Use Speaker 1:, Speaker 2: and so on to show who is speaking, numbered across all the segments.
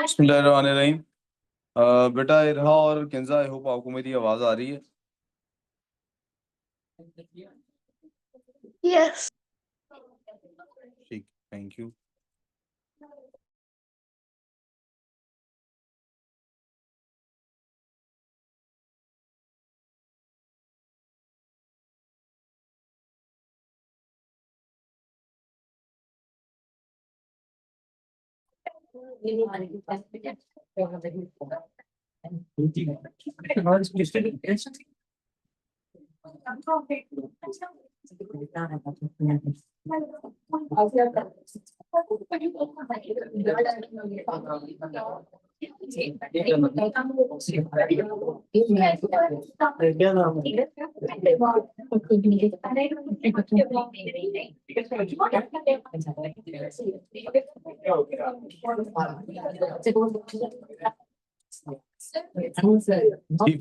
Speaker 1: बिस्मिल्लाहिर्रहमानिर्रहीम। बेटा इरहा और किंजा, आई होप आपको मेरी आवाज आ रही है।
Speaker 2: Yes.
Speaker 1: ठीक, थैंक यू।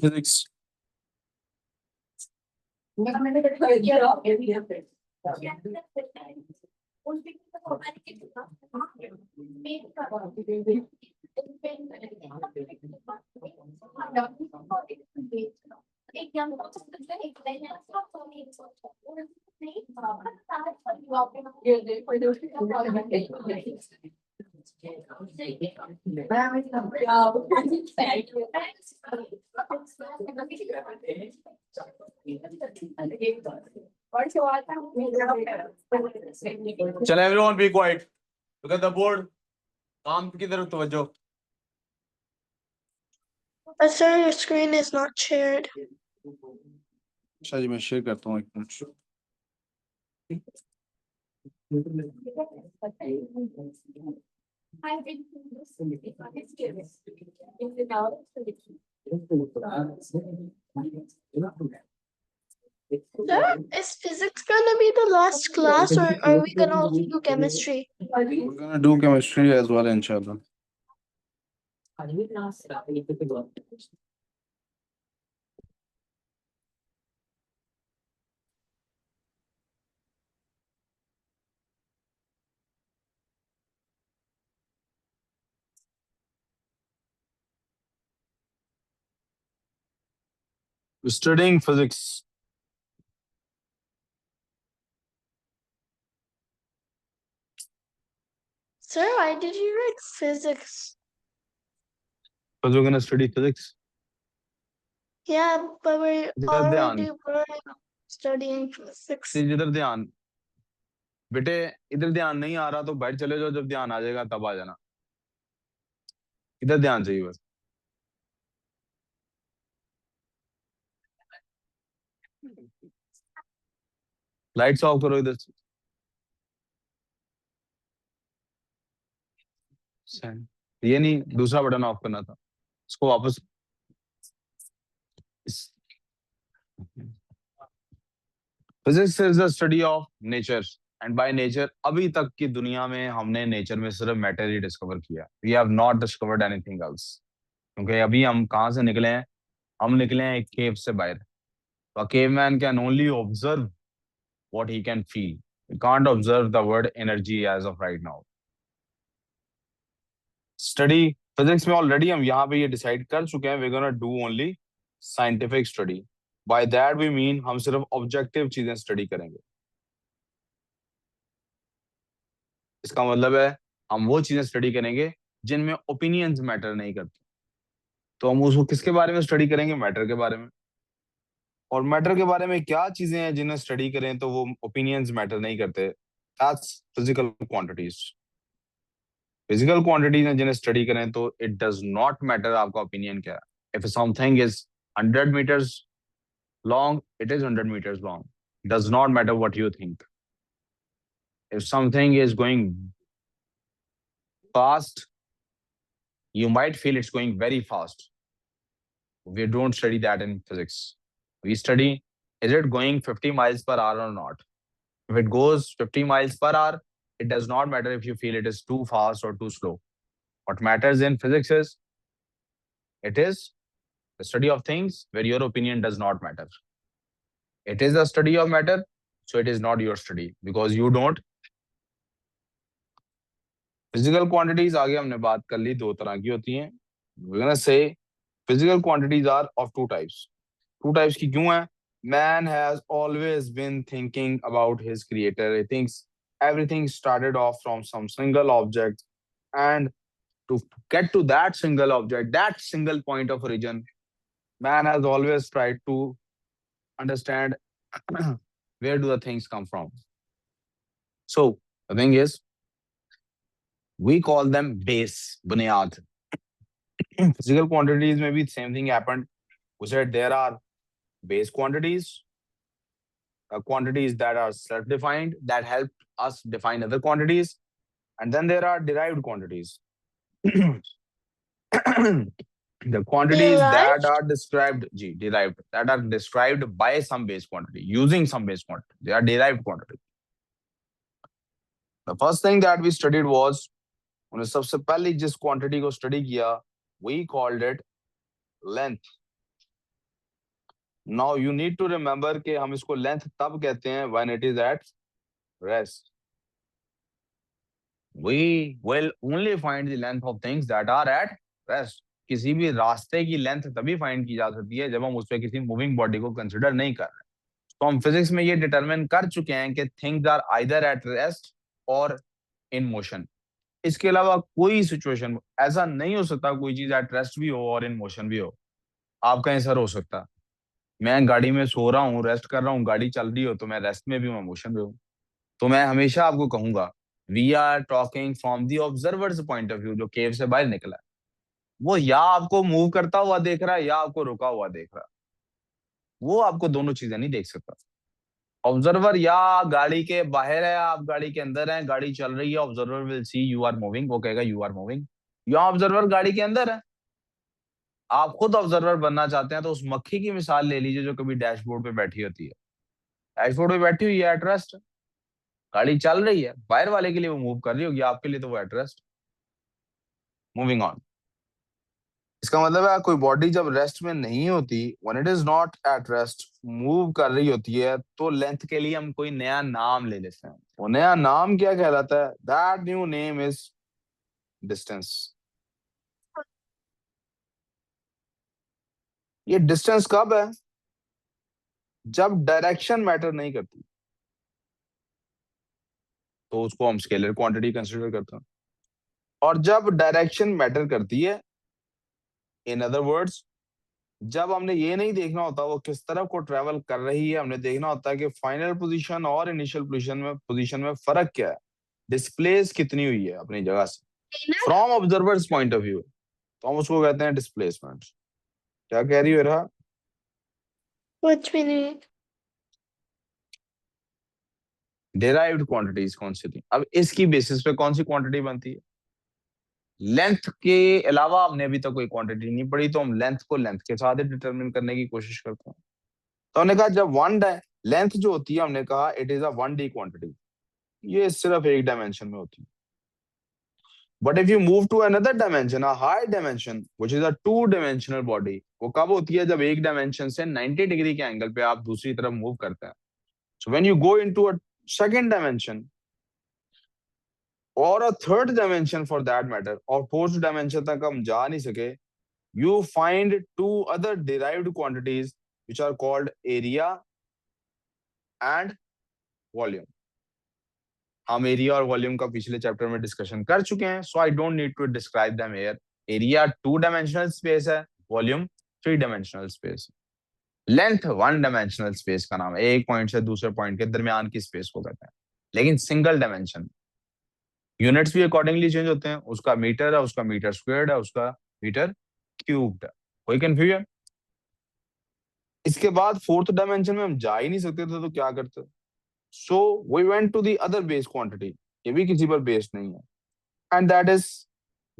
Speaker 1: फिजिक्स चलो everyone be quite, look at the board. काम की तरफ तवज्जो।
Speaker 2: Sir, your screen is not shared.
Speaker 1: अच्छा जी, मैं शेयर करता हूँ एक minute.
Speaker 2: Sir, is physics gonna be the last class, or are we gonna also do chemistry?
Speaker 1: We're gonna do chemistry as well, inshallah. We're studying physics.
Speaker 2: Sir, why did you write physics?
Speaker 1: Because we're gonna study physics.
Speaker 2: Yeah, but we're already
Speaker 1: ध्यान
Speaker 2: studying physics.
Speaker 1: इधर ध्यान बेटे, इधर ध्यान नहीं आ रहा तो बाहर चले जाओ, जब ध्यान आ जाएगा तब आ जाना। इधर ध्यान चाहिए बस। लाइट्स ऑफ करो इधर से। ये नहीं, दूसरा बटन ऑफ करना था, इसको वापस। Physics is the study of nature and by nature अभी तक की दुनिया में हमने नेचर में सिर्फ मैटर ही डिस्कवर किया। We have not discovered anything else, क्योंकि अभी हम कहाँ से निकले हैं? हम निकले हैं एक केव से बाहर। तो caveman can only observe what he can feel. We can't observe the word energy as of right now. Study physics में already हम यहाँ पे ये decide कर चुके हैं, we're gonna do only scientific study. By that we mean हम सिर्फ objective चीजें study करेंगे। इसका मतलब है हम वो चीजें study करेंगे जिनमें opinions matter नहीं करते। तो हम उसको किसके बारे में study करेंगे? Matter के बारे में। और मैटर के बारे में क्या चीजें हैं जिन्हें स्टडी करें तो वो ओपिनियंस मैटर नहीं करते? That's physical quantities. Physical quantities हैं जिन्हें स्टडी करें तो इट डज नॉट मैटर आपका ओपिनियन क्या है। If something is 100 meters long, it is 100 meters long. It does not matter what you think. If something is going fast, you might feel it's going very fast. We don't study that in physics. We study, is it going 50 miles per hour or not? If it goes 50 miles per hour, it does not matter if you feel it is too fast or too slow. What matters in physics is it is the study of things where your opinion does not matter. It is a study of matter, so it is not your study because you don't physical quantities आगे हमने बात कर ली, दो तरह की होती हैं। We're gonna say physical quantities are of two types. Two types की क्यों है? Man has always been thinking about his creator. He thinks everything started off from some single object, and to get to that single object, that single point of origin, man has always tried to understand where do the things come from. So the thing is, we call them base, bunyad. Physical quantities, maybe same thing happened. We said there are base quantities, quantities that are self-defined that help us define other quantities, and then there are derived quantities. The quantities that
Speaker 2: Derived?
Speaker 1: are described, derived, that are described by some base quantity, using some base quantity. They are derived quantities. The first thing that we studied was, उन्हें सबसे पहले जिस quantity को study किया, we called it length. Now you need to remember कि हम इसको length तब कहते हैं when it is at rest. We will only find the length of things that are at rest. किसी भी रास्ते की लेंथ तभी फाइंड की जा सकती है जब हम उस पर किसी मूविंग बॉडी को कंसिडर नहीं कर रहे। तो हम फिजिक्स में ये डिटरमिन कर चुके हैं कि things are either at rest और इन मोशन। इसके अलावा कोई सिचुएशन ऐसा नहीं हो सकता कोई चीज एट रेस्ट भी हो और इन मोशन भी हो। आपका आंसर हो सकता, मैं गाड़ी में सो रहा हूँ, रेस्ट कर रहा हूँ, गाड़ी चल रही हो तो मैं रेस्ट में भी हूँ, मोशन में हूँ। तो मैं हमेशा आपको कहूंगा, we are talking from the observer's point of view, जो केव से बाहर निकला है। वो या आपको मूव करता हुआ देख रहा है या आपको रुका हुआ देख रहा है। वो आपको दोनों चीजें नहीं देख सकता। ऑब्जर्वर या गाड़ी के बाहर है, आप गाड़ी के अंदर हैं, गाड़ी चल रही है, observer will see you are moving, वो कहेगा यू आर मूविंग। या ऑब्जर्वर गाड़ी के अंदर है, आप खुद ऑब्जर्वर बनना चाहते हैं तो उस मक्खी की मिसाल ले लीजिए जो कभी डैशबोर्ड पे बैठी होती है। डैशबोर्ड पे बैठी हुई है एट रेस्ट, गाड़ी चल रही है, बाहर वाले के लिए वो मूव कर रही होगी, आपके लिए तो वो एट रेस्ट। Moving on. इसका मतलब है कोई बॉडी जब रेस्ट में नहीं होती, when it is not at rest, move कर रही होती है, तो लेंथ के लिए हम कोई नया नाम ले लेते हैं। वो नया नाम क्या कहलाता है? That new name is distance. ये डिस्टेंस कब है? जब डायरेक्शन मैटर नहीं करती, तो उसको हम स्केलर क्वांटिटी कंसीडर करते हैं। और जब डायरेक्शन मैटर करती है, इन अदर वर्ड्स, जब हमने ये नहीं देखना होता वो किस तरफ को ट्रेवल कर रही है, हमने देखना होता है कि फाइनल पोजीशन और इनिशियल पोजीशन में फर्क क्या है, डिस्प्लेस कितनी हुई है अपनी जगह से, from observers point of view, तो हम उसको कहते हैं डिस्प्लेसमेंट। क्या कह रही हो रहा?
Speaker 2: कुछ भी नहीं।
Speaker 1: डेराइव्ड क्वांटिटीज कौन सी थी? अब इसकी बेसिस पे कौन सी क्वांटिटी बनती है? लेंथ के अलावा हमने अभी तक कोई क्वांटिटी नहीं पढ़ी, तो हम लेंथ को लेंथ के साथ ही डिटरमिन करने की कोशिश करते हैं। तो हमने कहा जब लेंथ जो होती है, हमने कहा it is a 1D quantity, ये सिर्फ एक डायमेंशन में होती है। But if you move to another dimension, a high dimension which is a 2 dimensional body, वो कब होती है? जब एक डायमेंशन से 90 डिग्री के एंगल पे आप दूसरी तरफ मूव करते हैं। So when you go into a second dimension और a third dimension for that matter, और फोर्थ डायमेंशन तक हम जा नहीं सके, you find two other derived quantities which are called area and volume. हम एरिया और वॉल्यूम का पिछले चैप्टर में डिस्कशन कर चुके हैं, so I don't need to describe them here. Area 2 dimensional space है, volume 3 dimensional space. Length 1 dimensional space का नाम है, एक पॉइंट से दूसरे पॉइंट के दरमियान की स्पेस को कहते हैं, लेकिन सिंगल डायमेंशन। यूनिट्स भी अकॉर्डिंगली चेंज होते हैं, उसका मीटर है, उसका मीटर स्क्वायर्ड है, उसका मीटर क्यूब्ड है। कोई कंफ्यूजन? इसके बाद फोर्थ डायमेंशन में हम जा ही नहीं सकते थे, तो क्या करते? So we went to the other base quantity, ये भी किसी पर बेस्ड नहीं है, एंड दैट इज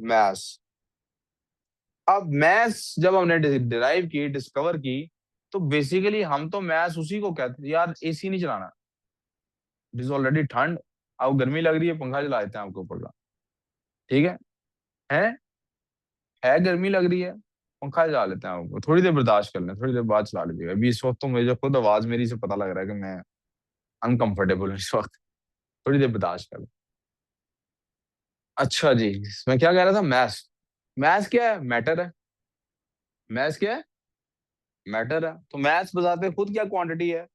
Speaker 1: मैस। अब मैस जब हमने डिराइव की, डिस्कवर की, तो बेसिकली हम तो मैस उसी को कहते हैं, यार एसी नहीं चलाना, इट इज ऑलरेडी ठंड, अब गर्मी लग रही है, पंखा चला देते हैं आपके ऊपर का, ठीक है है गर्मी लग रही है, पंखा चला लेते हैं आपको, थोड़ी देर बर्दाश्त कर लें, थोड़ी देर बाद चला लीजिएगा। अभी इस वक्त तो मुझे खुद आवाज मेरी से पता लग रहा है कि मैं अनकंफर्टेबल इस वक्त, थोड़ी देर बर्दाश्त कर। अच्छा जी, मैं क्या कह रहा था, मैथ्स। मैथ्स क्या है? मैटर है। मैथ्स क्या है? मैटर है। तो मैथ्स बताते खुद क्या क्वांटिटी है।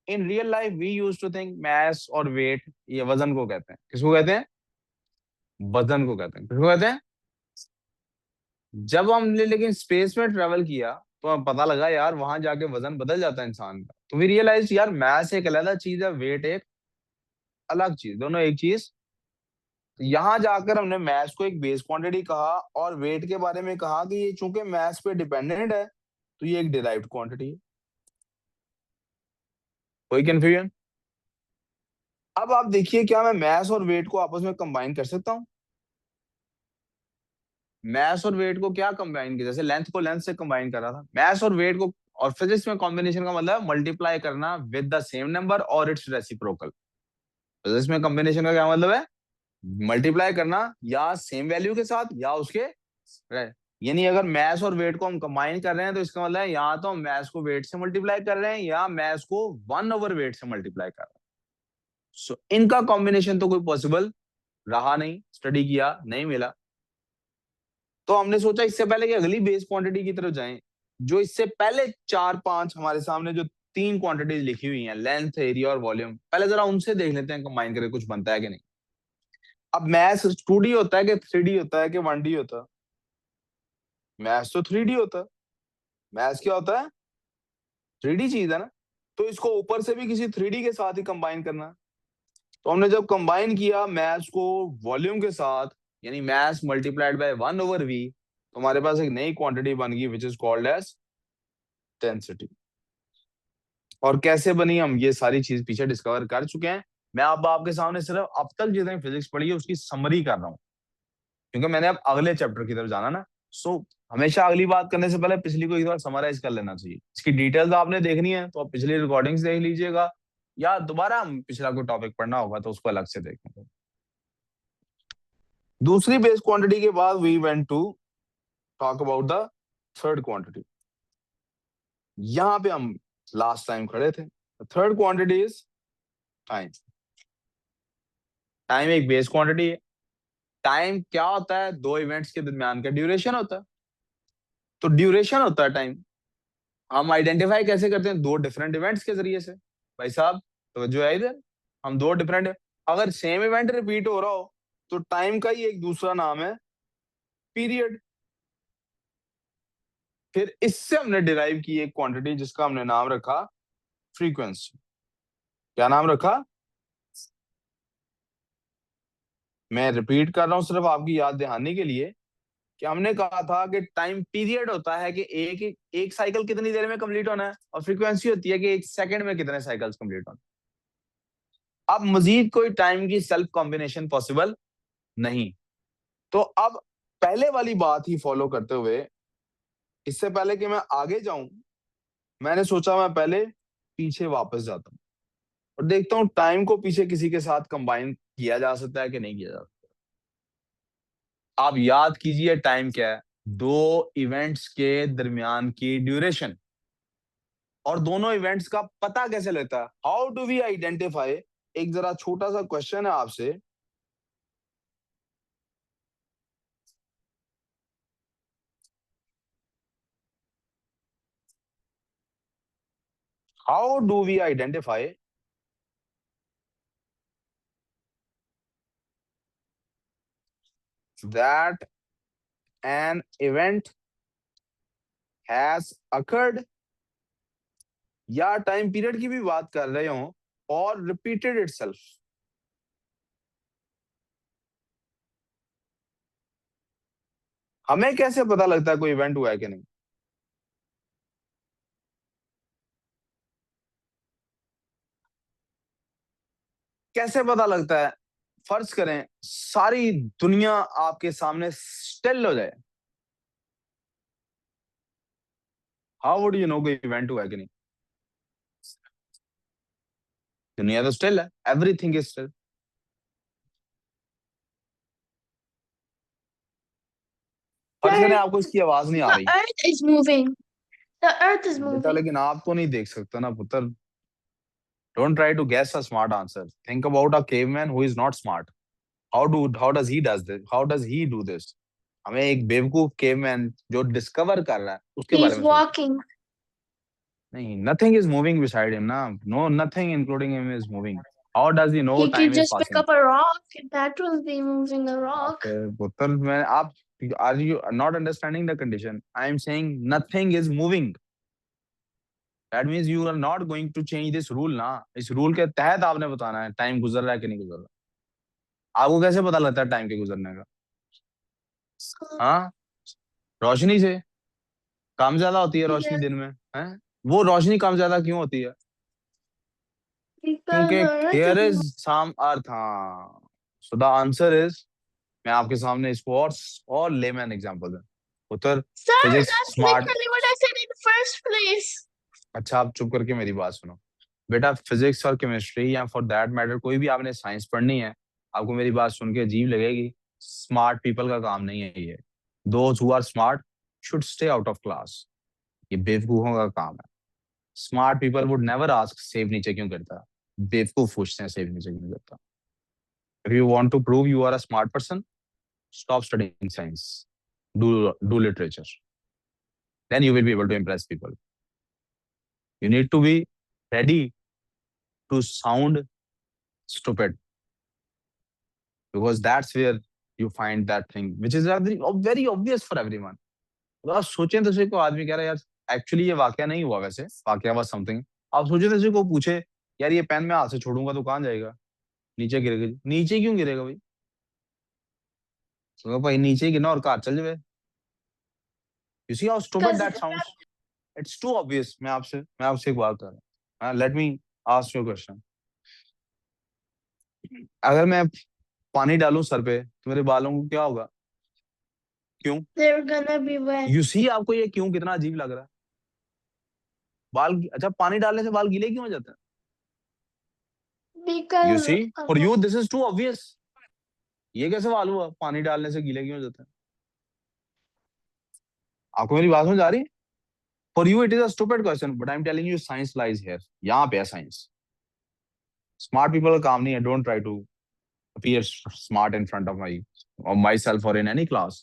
Speaker 1: In real life we use to think mass और वेट ये वजन को कहते हैं। किसको कहते हैं? वजन को कहते हैं। किसको कहते हैं? जब हमने लेकिन स्पेस में ट्रेवल किया तो हमें पता लगा यार वहां जाके वजन बदल जाता है इंसान का। तो वी रियलाइज यार मैथ्स एक अलग चीज है, वेट एक अलग चीज, दोनों एक चीज। यहाँ जाकर हमने मैथ्स को एक बेस क्वांटिटी कहा और वेट के बारे में कहा कि ये चूंकि मैथ्स पे डिपेंडेंट है तो ये एक डिराइव्ड क्वांटिटी है। कोई कंफ्यूजन? अब आप देखिए, क्या मैं मैथ्स और वेट को आपस में कंबाइन कर सकता हूँ? मैथ्स और वेट को क्या कंबाइन किया, जैसे लेंथ को लेंथ से कंबाइन कर रहा था, मैथ्स और वेट को। और फिजिक्स में कॉम्बिनेशन का मतलब मल्टीप्लाई करना विद द सेम नंबर और इट्स रेसिप्रोकल। फिजिक्स में कॉम्बिनेशन का क्या मतलब है? मल्टीप्लाई करना या सेम वैल्यू के साथ या उसके यानी अगर मैथ्स और वेट को हम कंबाइन कर रहे हैं तो इसका मतलब है या तो हम मैथ्स को वेट से मल्टीप्लाई कर रहे हैं या मैथ्स को 1/वेट से मल्टीप्लाई कर रहे हैं। सो इनका कॉम्बिनेशन तो कोई पॉसिबल रहा नहीं, स्टडी किया नहीं मिला। तो हमने सोचा इससे पहले कि अगली बेस क्वांटिटी की तरफ जाएं, जो इससे पहले चार पांच हमारे सामने जो तीन क्वांटिटीज लिखी हुई हैं, लेंथ, एरिया और वॉल्यूम, पहले जरा उनसे देख लेते हैं कंबाइन करके कुछ बनता है कि नहीं। अब मैथ्स 2D होता है कि 3D होता है कि 1D होता है? मैथ्स तो 3D होता है। मैथ्स क्या होता है? 3D चीज है ना। तो इसको ऊपर से भी किसी 3D के साथ ही कंबाइन करना है। तो हमने जब कंबाइन किया मैथ्स को वॉल्यूम के साथ, यानी मैथ्स मल्टीप्लाइड बाय 1/v, तो हमारे पास एक नई क्वांटिटी बन गई which is called as density. और कैसे बनी हम ये सारी चीज पीछे डिस्कवर कर चुके हैं। मैं अब आपके सामने सिर्फ अब तक जितनी फिजिक्स पढ़ी है उसकी समरी कर रहा हूँ, क्योंकि मैंने अब अगले चैप्टर की तरफ जाना ना। सो हमेशा अगली बात करने से पहले पिछली को एक बार समराइज कर लेना चाहिए। इसकी डिटेल्स आपने देखनी है तो आप पिछली रिकॉर्डिंग्स देख लीजिएगा, या दोबारा हम पिछला कोई टॉपिक पढ़ना होगा तो उसको अलग से देखेंगे। दूसरी बेस क्वांटिटी के बाद we went to talk about the third quantity. यहां पे हम लास्ट टाइम खड़े थे। Third quantity is time. Time एक बेस क्वांटिटी है। टाइम क्या होता है? दो इवेंट्स के दरमियान का ड्यूरेशन होता है। तो ड्यूरेशन होता है टाइम। हम आइडेंटिफाई कैसे करते हैं? दो डिफरेंट इवेंट्स के जरिए से। भाई साहब तो जो है इधर, हम दो डिफरेंट, अगर सेम इवेंट रिपीट हो रहा हो तो टाइम का ही एक दूसरा नाम है पीरियड। फिर इससे हमने डिराइव की एक क्वांटिटी जिसका हमने नाम रखा फ्रीक्वेंसी। क्या नाम रखा? मैं रिपीट कर रहा हूं सिर्फ आपकी याद दहानी के लिए कि हमने कहा था कि टाइम पीरियड होता है कि एक साइकिल कितनी देर में कंप्लीट होना है, और फ्रीक्वेंसी होती है कि एक सेकंड में कितने साइकिल्स कंप्लीट होना है। अब मजीद कोई टाइम की सेल्फ कॉम्बिनेशन पॉसिबल नहीं। तो अब पहले वाली बात ही फॉलो करते हुए, इससे पहले कि मैं आगे जाऊं, मैंने सोचा मैं पहले पीछे वापस जाता हूं और देखता हूं टाइम को पीछे किसी के साथ कंबाइन किया जा सकता है कि नहीं किया जा सकता। आप याद कीजिए टाइम क्या है? दो इवेंट्स के दरमियान की ड्यूरेशन। और दोनों इवेंट्स का पता कैसे लगता है? How do we identify? एक जरा छोटा सा क्वेश्चन है आपसे। How do we identify that an event has occurred, या टाइम पीरियड की भी बात कर रहे हो, और रिपीटेड इटसेल्फ? हमें कैसे पता लगता है कोई इवेंट हुआ है कि नहीं? कैसे पता लगता है? फर्ज करें सारी दुनिया आपके सामने स्टिल हो जाए, हाउ वुड यू नो कोई इवेंट हुआ है कि नहीं? दुनिया तो स्टिल है, एवरीथिंग इज स्टिल। फर्ज करें
Speaker 2: The
Speaker 1: आपको इसकी आवाज नहीं आ
Speaker 2: the
Speaker 1: रही।
Speaker 2: earth is moving. The earth is
Speaker 1: बेटा
Speaker 2: moving.
Speaker 1: लेकिन आप तो नहीं देख सकते ना पुत्र। Don't try to guess a smart answer, think about a caveman who is not smart. how does he does this? How does he do this? हमें एक बेवकूफ केवमैन जो डिस्कवर कर रहा है उसके बारे
Speaker 2: He's
Speaker 1: में सोचना।
Speaker 2: walking.
Speaker 1: नहीं, nothing is moving beside him ना, no nothing including him is moving. How does he know
Speaker 2: He could
Speaker 1: time is
Speaker 2: just pick
Speaker 1: passing?
Speaker 2: up a rock. That will be moving the
Speaker 1: आप
Speaker 2: rock.
Speaker 1: पुत्र मैं आप are you not understanding the condition? I am saying nothing is moving. That means you are not going to change this rule ना। इस rule के तहत आपने बताना है टाइम गुजर रहा है कि नहीं गुजर रहा। आपको कैसे पता लगता है टाइम के गुजरने का?
Speaker 2: So,
Speaker 1: हाँ, रोशनी से। कम ज्यादा होती है
Speaker 2: yeah,
Speaker 1: रोशनी दिन में, है? वो रोशनी कम ज्यादा क्यों होती है?
Speaker 2: because
Speaker 1: क्योंकि
Speaker 2: the earth
Speaker 1: there
Speaker 2: is
Speaker 1: is some earth. हाँ, सो द आंसर इज, मैं आपके सामने इसको और लेमैन एग्जांपल दूं। उत्तर
Speaker 2: Sir,
Speaker 1: physics
Speaker 2: that's
Speaker 1: smart.
Speaker 2: literally what I said in the first place.
Speaker 1: अच्छा, आप चुप करके मेरी बात सुनो। बेटा फिजिक्स और केमिस्ट्री या फॉर दैट मैटर कोई भी आपने साइंस पढ़नी है, आपको मेरी बात सुन के अजीब लगेगी, स्मार्ट पीपल का काम नहीं है ये। Those who are smart should stay out of class. ये बेवकूफों का काम है। Smart people would never ask सेब नीचे क्यों गिरता। बेवकूफ पूछते हैं सेब नीचे क्यों गिरता। If you want to prove you are a smart person, stop studying science, do literature, then you will be able to impress people. You need to be ready to sound stupid, because that's where you find that thing which is very obvious for everyone. तो आप सोचें तो को आदमी कह रहा है यार एक्चुअली ये वाकया नहीं हुआ, वैसे वाकया वाज समथिंग। आप सोचे तो को पूछे यार ये पेन मैं हाथ से छोड़ूंगा तो कहाँ जाएगा? नीचे गिरेगा। नीचे क्यों गिरेगा भाई? तो भाई नीचे ही गिरना और कार चल जाए। You see how stupid
Speaker 2: because
Speaker 1: that sounds. It's too obvious. मैं आपसे एक बात कर रहा हूँ। Let me ask you question. अगर मैं पानी डालूं सर पे तो मेरे बालों को क्या होगा? क्यों?
Speaker 2: they're gonna be wet.
Speaker 1: You see, आपको ये क्यों कितना अजीब लग रहा है? बाल, अच्छा पानी डालने से बाल गीले क्यों हो जाते हैं? You
Speaker 2: Because
Speaker 1: see, for you this is too obvious. ये कैसे सवाल हुआ पानी डालने से गीले क्यों हो जाते हैं? आपको मेरी बात समझ आ रही है? For you it is a stupid question, but I am telling you science lies here. यहाँ पे है साइंस। स्मार्ट पीपल का काम नहीं है। Don't try to appear smart in front of myself or in any class.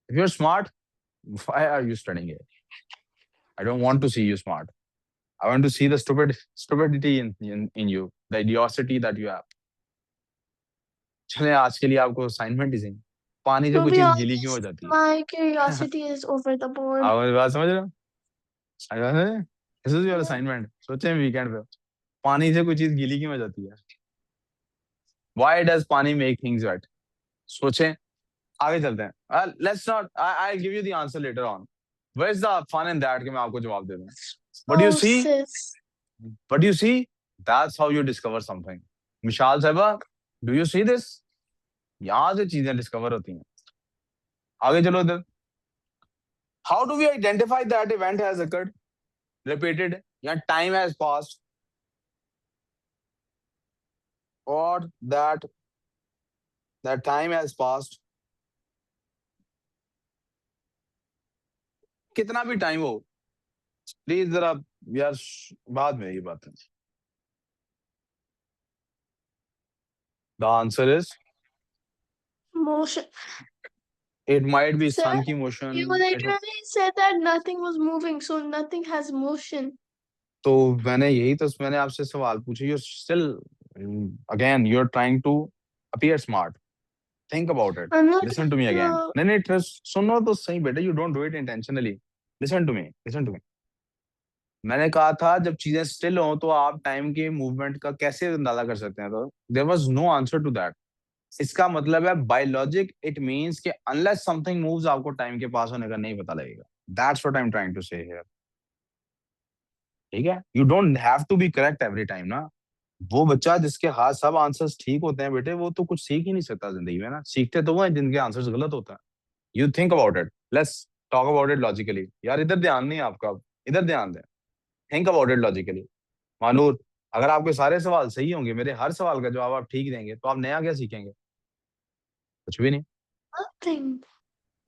Speaker 1: If you're smart, why are you studying it? I don't want to see you smart. I want to see the stupidity in you, the idiocy that you have. चले आज के लिए आपको assignment ही सही। पानी से
Speaker 2: to
Speaker 1: कोई
Speaker 2: be
Speaker 1: चीज गीली क्यों हो
Speaker 2: honest,
Speaker 1: जाती है?
Speaker 2: my curiosity is over the board.
Speaker 1: आप मेरी बात समझ रहे हो? This is your
Speaker 2: Yeah.
Speaker 1: Assignment. सोचे वीकेंड पे पानी से कोई चीज गीली क्यों हो जाती है? Why does पानी make things wet? सोचें, आगे चलते हैं। Let's not, I give you the answer later on. Where is the fun in that कि मैं आपको जवाब दे दूं? But you
Speaker 2: Oh,
Speaker 1: see,
Speaker 2: sis.
Speaker 1: That's how you discover something. Mishal साहबा, डू यू सी दिस? यहाँ से चीजें डिस्कवर होती हैं। आगे चलो इधर। How do we identify that event has occurred repeated या टाइम हैज पास्ड और दैट टाइम हैज पास्ड? कितना भी टाइम हो, प्लीज जरा यार, बाद में ये बात है। The answer is,
Speaker 2: Motion.
Speaker 1: it might be
Speaker 2: Sir,
Speaker 1: sun की
Speaker 2: you
Speaker 1: motion।
Speaker 2: literally said that nothing was moving, so nothing has motion.
Speaker 1: तो मैंने आपसे सवाल पूछे। You still, again you are trying to appear smart. Think about it.
Speaker 2: I'm not
Speaker 1: listen to me
Speaker 2: trying
Speaker 1: again.
Speaker 2: to.
Speaker 1: नहीं नहीं, सुनो तो सही बेटा, you don't do it intentionally. Listen to me, listen to me. मैंने कहा था जब चीजें स्टिल हो तो आप टाइम के मूवमेंट का कैसे अंदाजा कर सकते हैं? तो there was no answer to that. इसका मतलब है बायोलॉजिक, इट मींस कि अनलेस समथिंग मूव्स आपको टाइम के पास होने का नहीं पता लगेगा। That's what I am trying to say here. ठीक है, you don't have to be correct every time ना। वो बच्चा जिसके हाथ सब आंसर्स ठीक होते हैं बेटे, वो तो कुछ सीख ही नहीं सकता जिंदगी में ना। सीखते तो वो हैं जिनके आंसर्स गलत होता है। You think about it, let's talk about it logically. यार इधर ध्यान नहीं है आपका, इधर ध्यान दें। Think about it logically. Manoor, अगर आपके सारे सवाल सही होंगे, मेरे हर सवाल का जवाब आप ठीक देंगे, तो आप नया क्या सीखेंगे? कुछ भी नहीं।
Speaker 2: Nothing.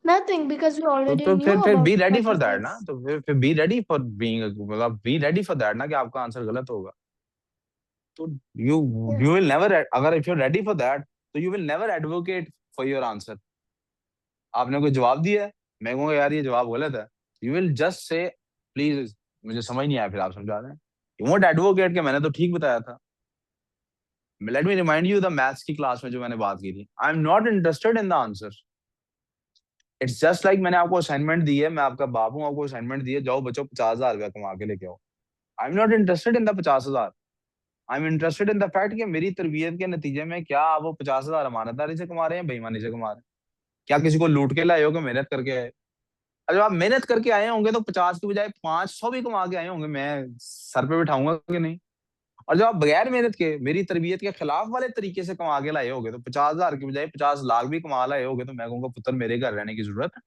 Speaker 2: Nothing, because we
Speaker 1: तो
Speaker 2: already
Speaker 1: तो
Speaker 2: knew
Speaker 1: फिर
Speaker 2: about
Speaker 1: be ready for that ना।
Speaker 2: hypothesis.
Speaker 1: तो फिर बी रेडी फॉर बीइंग, मतलब बी रेडी फॉर दैट ना कि आपका आंसर गलत होगा। तो you
Speaker 2: Yes.
Speaker 1: You will never, अगर if you are ready for that, तो you will never advocate for your answer. आपने कोई जवाब दिया है, मैं कहूँगा यार ये जवाब गलत है, you will just say please मुझे समझ नहीं आया, फिर आप समझा रहे हैं। यू वोंट एडवोकेट के मैंने तो ठीक बताया था। Let me remind you the maths की क्लास में जो मैंने बात की थी, आई am not interested in the answer. It's just like मैंने आपको असाइनमेंट दी है, मैं आपका बाप हूँ, आपको असाइनमेंट दी है, जाओ बच्चों 50,000 कमा के लेके आओ। आई am not interested in the 50,000। I am interested in the fact कि मेरी तरबियत के नतीजे में क्या आप वो 50,000 अमानतदारी से कमा रहे हैं, बेईमानी से कमा रहे हैं? क्या किसी को लूट के लाए हो कि मेहनत करके आए? और जब आप मेहनत करके आए होंगे तो 50 की बजाय 500 भी कमा के आए होंगे, मैं सर पे बिठाऊंगा कि नहीं? और जब आप बगैर मेहनत के मेरी तरबियत के खिलाफ वाले तरीके से कमा के लाए होगे, तो 50,000 की बजाय 50 लाख भी कमा लाए होगे, तो मैं कहूंगा पुत्र मेरे घर रहने की जरूरत है।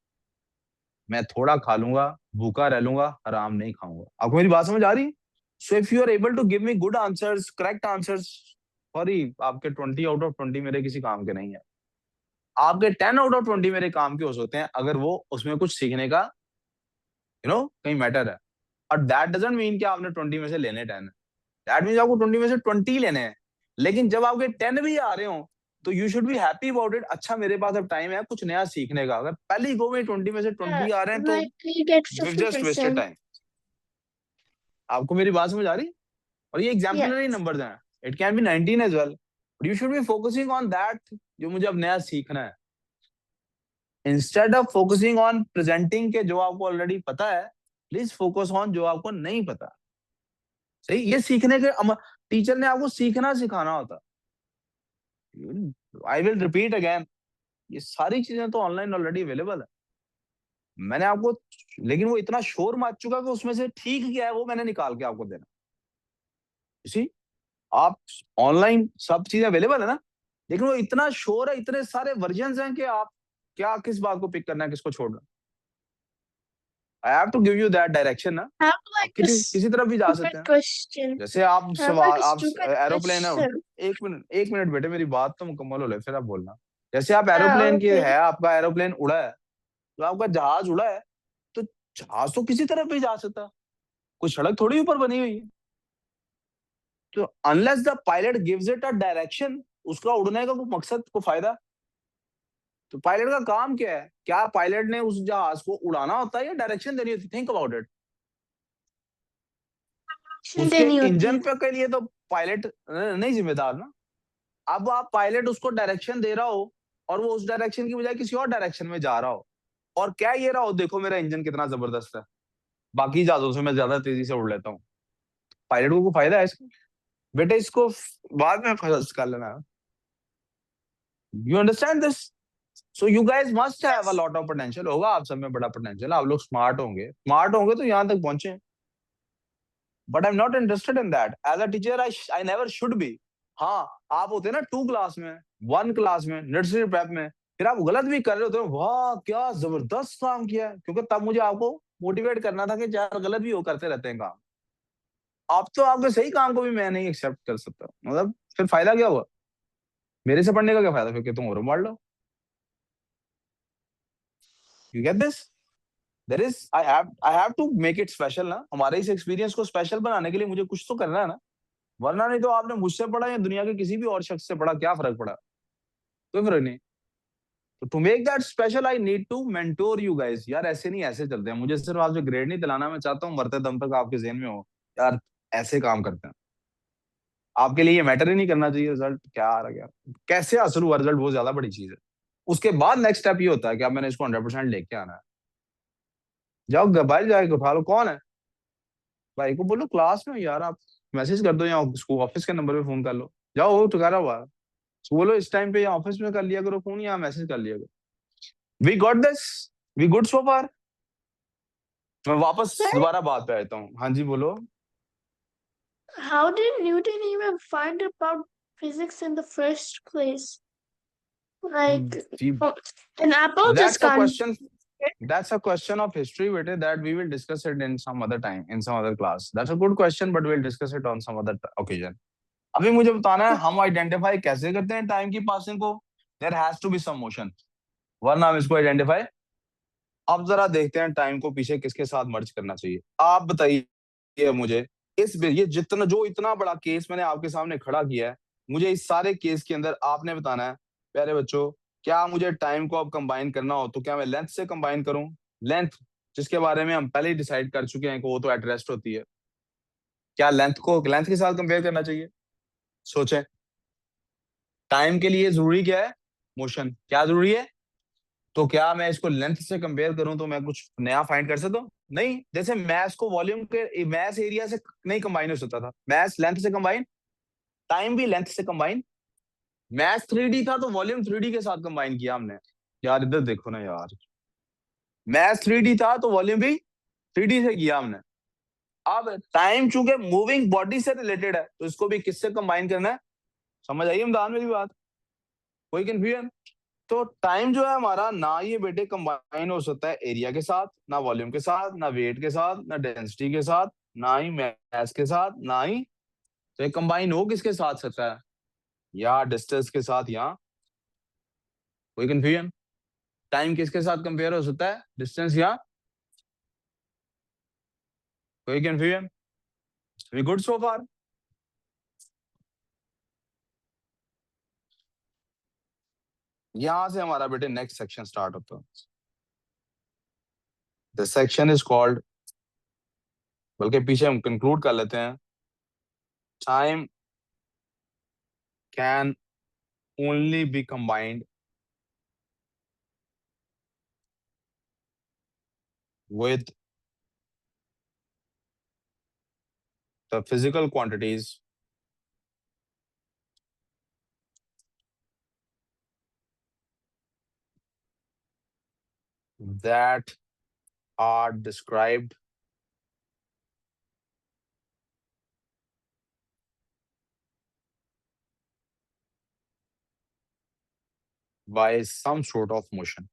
Speaker 1: मैं थोड़ा खा लूंगा, भूखा रह लूंगा, हराम नहीं खाऊंगा। आपको मेरी बात समझ आ रही? So if you are able to give me good answers, correct answers, sorry आपके 20 आउट ऑफ 20 मेरे किसी काम के नहीं है। आपके 10 आउट ऑफ 20 मेरे काम के हो सकते हैं अगर वो उसमें कुछ सीखने का कहीं मैटर है। और दैट डजंट मीन कि आपने 20 में से लेने 10 है। दैट मीन आपको 20 में से 20 लेने हैं। लेकिन जब आपके 10 भी आ रहे हो तो you should be happy about it. अच्छा मेरे पास अब टाइम है कुछ नया सीखने का। अगर पहले ही गो में 20 में से
Speaker 2: Yeah,
Speaker 1: 20 आ रहे हैं तो
Speaker 2: like we get
Speaker 1: we just wasted
Speaker 2: 50%.
Speaker 1: Time. आपको मेरी बात समझ आ रही? और ये
Speaker 2: Yeah.
Speaker 1: एग्जाम्पलरी नंबर्स हैं, it can be 19 as well, but you should be focusing on that जो मुझे अब नया सीखना है, instead of focusing on presenting के जो आपको ऑलरेडी पता है। प्लीज फोकस ऑन जो आपको नहीं पता। सही, ये सीखने के टीचर ने आपको सीखना सिखाना होता। आई विल रिपीट अगेन, ये सारी चीजें तो ऑनलाइन ऑलरेडी अवेलेबल है। मैंने आपको, लेकिन वो इतना शोर मच चुका कि उसमें से ठीक क्या है वो मैंने निकाल के आपको देना। इसी आप ऑनलाइन सब चीजें अवेलेबल है ना, लेकिन वो इतना शोर है, इतने सारे वर्जन हैं कि आप क्या किस बात को पिक करना है, किसको छोड़ना। I have to give you that direction ना।
Speaker 2: I have
Speaker 1: आप
Speaker 2: like a
Speaker 1: किसी तरफ भी जा
Speaker 2: stupid
Speaker 1: सकते हैं।
Speaker 2: question.
Speaker 1: जैसे आप
Speaker 2: I have like
Speaker 1: सवाल
Speaker 2: a
Speaker 1: आप
Speaker 2: stupid
Speaker 1: एरोप्लेन है।
Speaker 2: question.
Speaker 1: एक मिनट बेटे, मेरी बात तो मुकम्मल हो ले फिर आप बोलना। जैसे आप
Speaker 2: Ah,
Speaker 1: एरोप्लेन की
Speaker 2: okay.
Speaker 1: है, आपका एरोप्लेन उड़ा है, तो आपका जहाज उड़ा है, तो जहाज तो किसी तरफ भी जा सकता है, कोई सड़क थोड़ी ऊपर बनी हुई है। तो unless the pilot gives it a direction, उसका उड़ने का कोई मकसद को फायदा। तो पायलट का काम क्या है? क्या पायलट ने उस जहाज को उड़ाना होता है या डायरेक्शन देनी होती है? Think about it.
Speaker 2: Action
Speaker 1: उसके
Speaker 2: देनी होती
Speaker 1: इंजन
Speaker 2: है.
Speaker 1: पे के लिए तो पायलट नहीं जिम्मेदार ना। अब आप पायलट उसको डायरेक्शन दे रहा हो और वो उस डायरेक्शन की बजाय किसी और डायरेक्शन में जा रहा हो, और क्या ये रहा हो देखो मेरा इंजन कितना जबरदस्त है, बाकी जहाजों से मैं ज्यादा तेजी से उड़ लेता हूँ। पायलट को कोई फायदा है इसका? बेटे इसको बाद में कर लेना। You understand this? So you guys must have a
Speaker 2: Yes.
Speaker 1: Lot of potential. होगा आप सब में बड़ा पोटेंशियल, आप लोग स्मार्ट होंगे तो यहाँ तक पहुंचे। But I am not interested in that as a teacher. I never should be. हाँ, आप होते ना 2 क्लास में, 1 क्लास में, नर्सरी प्रेप में, फिर आप गलत भी कर रहे होते हो, वाह क्या जबरदस्त काम किया है, क्योंकि तब मुझे आपको मोटिवेट करना था कि यार गलत भी हो करते रहते हैं काम। आप तो आपके सही काम को भी मैं नहीं एक्सेप्ट कर सकता, मतलब फिर फायदा क्या हुआ? मेरे से पढ़ने का क्या फायदा फिर कि तुम और मार लो। You get this? There is I have to make it special ना। हमारे इस एक्सपीरियंस को स्पेशल बनाने के लिए मुझे कुछ तो करना है ना। वरना नहीं तो आपने मुझसे पढ़ा या दुनिया के किसी भी और शख्स से पढ़ा, क्या फर्क पड़ा? कोई फर्क नहीं। तो to make that special I need to mentor you guys. यार ऐसे नहीं, ऐसे चलते हैं। मुझे सिर्फ आपसे ग्रेड नहीं दिलाना, मैं चाहता हूँ मरते दम तक आपके जेहन में हो यार ऐसे काम करते हैं। आपके लिए ये मैटर ही नहीं करना चाहिए रिजल्ट क्या आ रहा है, कैसे हासिल हुआ रिजल्ट, वो ज्यादा बड़ी चीज है। उसके बाद नेक्स्ट स्टेप ये होता है कि अब मैंने इसको 100% लेके आना है। जाओ भाई जाके उठा लो, कौन है? भाई को बोलो क्लास में यार, आप मैसेज कर दो या उसको ऑफिस के नंबर पे फोन कर लो। जाओ वो ठुकारा हुआ है। उसको बोलो इस टाइम पे या ऑफिस में कर लिया करो फोन, या मैसेज कर लिया करो। We got this, we good so far. मैं वापस
Speaker 2: Sir,
Speaker 1: दोबारा बात पे आता हूँ। हाँ जी बोलो।
Speaker 2: how did Newton even find about physics in the first place? Like, oh, an apple just
Speaker 1: that's a
Speaker 2: can't.
Speaker 1: Question, that's a question of history beta that we will discuss it in some other time, in some other class. That's a good question, but we'll discuss it on some other occasion. अभी मुझे बताना है हम identify कैसे करते हैं time की passing को। There has to be some motion, वरना हम इसको आइडेंटिफाई। अब जरा देखते हैं टाइम को पीछे किसके साथ मर्ज करना चाहिए। आप बताइए मुझे, ये जितना जो इतना बड़ा केस मैंने आपके सामने खड़ा किया है, मुझे इस सारे केस के अंदर आपने बताना है प्यारे बच्चों, क्या मुझे टाइम को अब कंबाइन करना हो तो क्या मैं लेंथ से कंबाइन करूं? लेंथ जिसके बारे में हम पहले ही डिसाइड कर चुके हैं कि वो तो एट रेस्ट होती है, क्या लेंथ को लेंथ के साथ कंपेयर करना चाहिए? सोचें। टाइम के लिए जरूरी क्या है? मोशन। क्या जरूरी है? तो क्या मैं इसको लेंथ से कंपेयर करूं तो मैं कुछ नया फाइंड कर सकता हूँ? नहीं। जैसे मैथ को वॉल्यूम के मैथ एरिया से नहीं कंबाइन हो सकता था, मैथ लेंथ से कंबाइन, टाइम भी लेंथ से कंबाइन। मैथ 3D था तो वॉल्यूम 3D के साथ कंबाइन किया हमने। यार इधर देखो ना यार, मैथ 3D था तो वॉल्यूम भी 3D से किया हमने। अब टाइम चूंकि मूविंग बॉडी से रिलेटेड है तो इसको भी किससे कंबाइन करना है? समझ आई इमरान मेरी बात? कोई कंफ्यूजन? तो टाइम जो है हमारा, ना ये बेटे कंबाइन हो सकता है एरिया के साथ, ना वॉल्यूम के साथ, ना वेट के साथ, ना डेंसिटी के साथ, ना ही मास के साथ, ना ही, तो ये कंबाइन हो किसके साथ सकता है? या डिस्टेंस के साथ, या कोई कंफ्यूजन? टाइम किसके साथ कंपेयर हो सकता है? डिस्टेंस या कोई कंफ्यूजन? वी गुड सो फार? यहां से हमारा बेटे नेक्स्ट सेक्शन स्टार्ट होता है। द सेक्शन इज कॉल्ड, बल्कि पीछे हम कंक्लूड कर लेते हैं, time can only B combined with the physical quantities that are described by some sort of motion.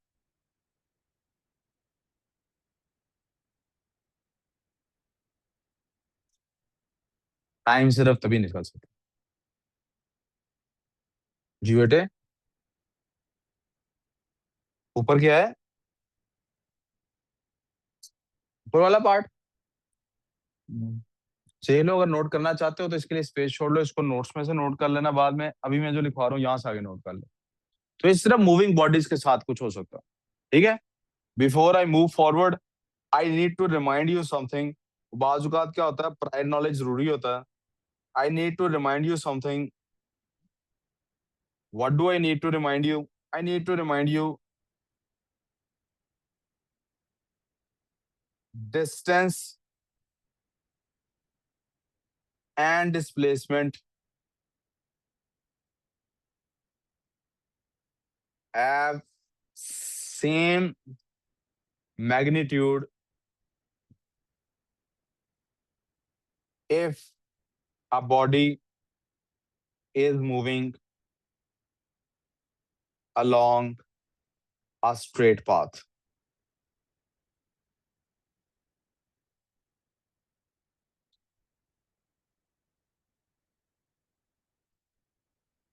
Speaker 1: Time सिर्फ तभी निकल सकता है जी बेटे। ऊपर क्या है? ऊपर वाला पार्ट से लो, अगर नोट करना चाहते हो तो इसके लिए स्पेस छोड़ लो, इसको नोट्स में से नोट कर लेना बाद में, अभी मैं जो लिखवा रहा हूँ यहां से आगे नोट कर लो। तो ये सिर्फ मूविंग बॉडीज के साथ कुछ हो सकता है, ठीक है? Before I move forward, I need to remind you something. बाजुकात क्या होता है, प्रायर नॉलेज जरूरी होता है। I need to remind you something. What do I need to remind you? I need to remind you distance and displacement have same magnitude if a body is moving along a straight path.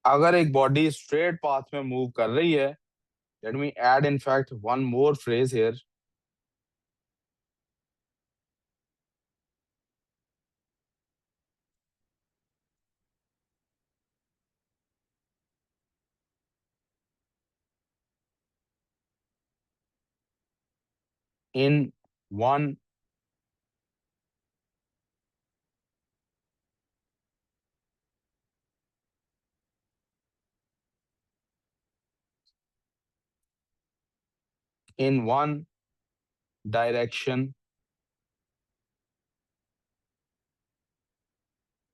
Speaker 1: अगर एक body straight path में move कर रही है, let me add in fact one more phrase here. In one in one direction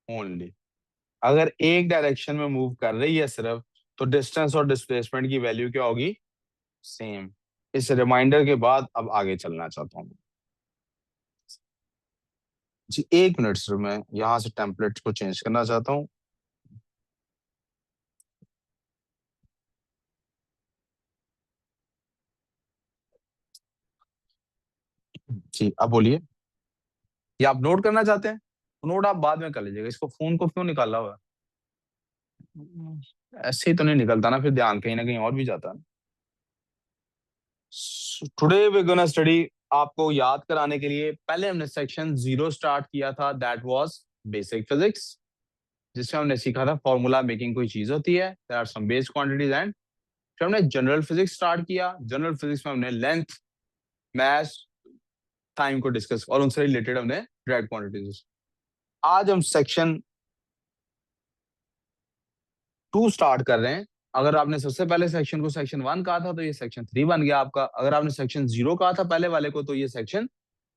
Speaker 1: only. अगर एक direction में move कर रही है सिर्फ, तो डिस्टेंस और डिस्प्लेसमेंट की वैल्यू क्या होगी? सेम। इस रिमाइंडर के बाद अब आगे चलना चाहता हूँ जी। एक मिनट सर, मैं यहाँ से टेम्पलेट को चेंज करना चाहता हूँ। जी अब बोलिए। ये आप नोट करना चाहते हैं तो नोट आप बाद में कर लीजिएगा, इसको फोन को क्यों निकाला हुआ है? ऐसे ही तो नहीं निकलता ना, फिर ध्यान कहीं ना कहीं और भी जाता है। टुडे वी गोना स्टडी, आपको याद कराने के लिए पहले हमने सेक्शन 0 स्टार्ट किया था, दैट वाज बेसिक फिजिक्स, जिसमें हमने सीखा था फॉर्मूला मेकिंग कोई चीज होती है, there are some base quantities and फिर हमने जनरल फिजिक्स स्टार्ट किया। जनरल फिजिक्स में हमने लेंथ, मास, टाइम को डिस्कस और उनसे रिलेटेड हमने डायरेक्ट क्वांटिटीज। आज हम सेक्शन 2 स्टार्ट कर रहे हैं। अगर आपने सबसे पहले सेक्शन को सेक्शन 1 कहा था तो ये सेक्शन 3 बन गया आपका। अगर आपने सेक्शन 0 कहा था पहले वाले को तो ये सेक्शन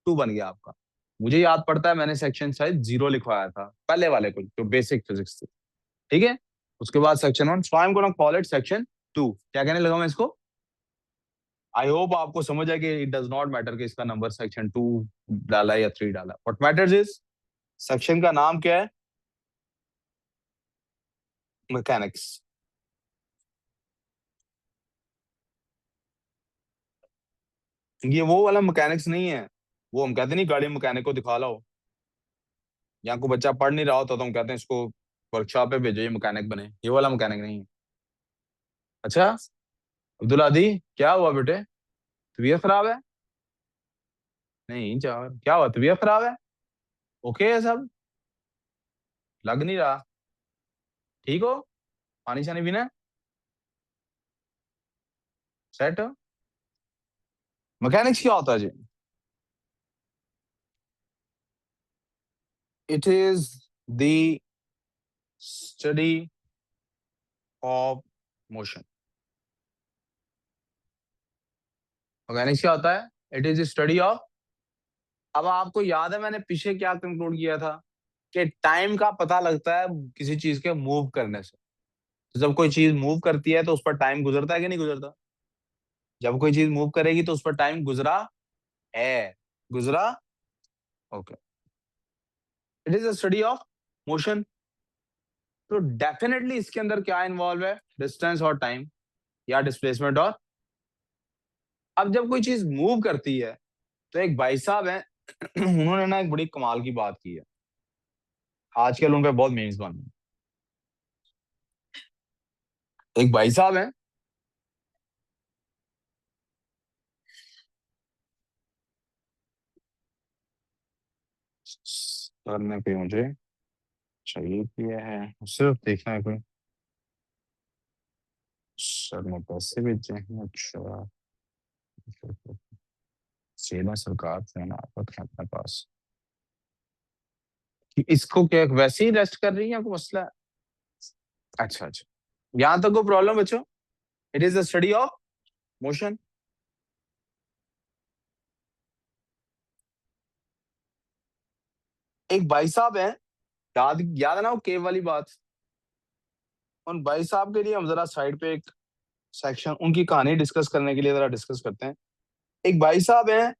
Speaker 1: 2 बन गया आपका। मुझे याद पड़ता है मैंने सेक्शन शायद 0 लिखवाया था पहले वाले को, जो बेसिक फिजिक्स थी। ठीक है, उसके बाद section 1, so I am gonna call it section 2। क्या कहने लगा मैं इसको? आई होप आपको समझ आए कि इट डज नॉट मैटर कि इसका नंबर सेक्शन 2 डाला या 3 डाला। व्हाट मैटर्स इज सेक्शन का नाम क्या है? मैकेनिक्स। ये वो वाला मैकेनिक्स नहीं है, वो हम कहते नहीं गाड़ी मैकेनिक को दिखा लाओ। यहाँ को बच्चा पढ़ नहीं रहा होता तो हम कहते हैं इसको वर्कशॉप पे भेजो, ये मैकेनिक बने। ये वाला मैकेनिक नहीं है। अच्छा अब्दुल आदि, क्या हुआ बेटे? तबीयत खराब है? नहीं चार, क्या हुआ? तबीयत खराब है? ओके है सब? लग नहीं रहा। ठीक हो? पानी शानी पीना है? सेट हो? मैकेनिक्स क्या होता है जी? It is the study of motion. Mechanics क्या होता है? It is study of. अब आपको याद है मैंने पीछे क्या कंक्लूड किया था कि टाइम का पता लगता है किसी चीज के मूव करने से। तो जब कोई चीज मूव करती है तो उस पर टाइम गुजरता है कि नहीं गुजरता? जब कोई चीज मूव करेगी तो उस पर टाइम गुजरा है, गुजरा। Okay, it is a study of motion. तो डेफिनेटली इसके अंदर क्या इन्वॉल्व है? डिस्टेंस और टाइम, या डिस्प्लेसमेंट और। अब जब कोई चीज मूव करती है तो एक भाई साहब हैं उन्होंने ना एक बड़ी कमाल की बात की है। आजकल उन पे बहुत मीम्स बन रहे हैं। एक भाई साहब हैं, सर ने कोई मुझे चाहिए किया है, सिर्फ देखना है कोई। सर ने पैसे भेजे हैं, अच्छा। सीधा सरकार से ना आपत है अपने पास कि इसको क्या वैसे ही रेस्ट कर रही है या कोई मसला है? अच्छा अच्छा, यहां तक को प्रॉब्लम बच्चों। It is the study of motion. एक भाई साहब हैं, याद याद है ना वो केव वाली बात? उन भाई साहब के लिए हम जरा साइड पे एक सेक्शन उनकी कहानी डिस्कस करने के लिए जरा डिस्कस करते हैं। एक भाई साहब हैं,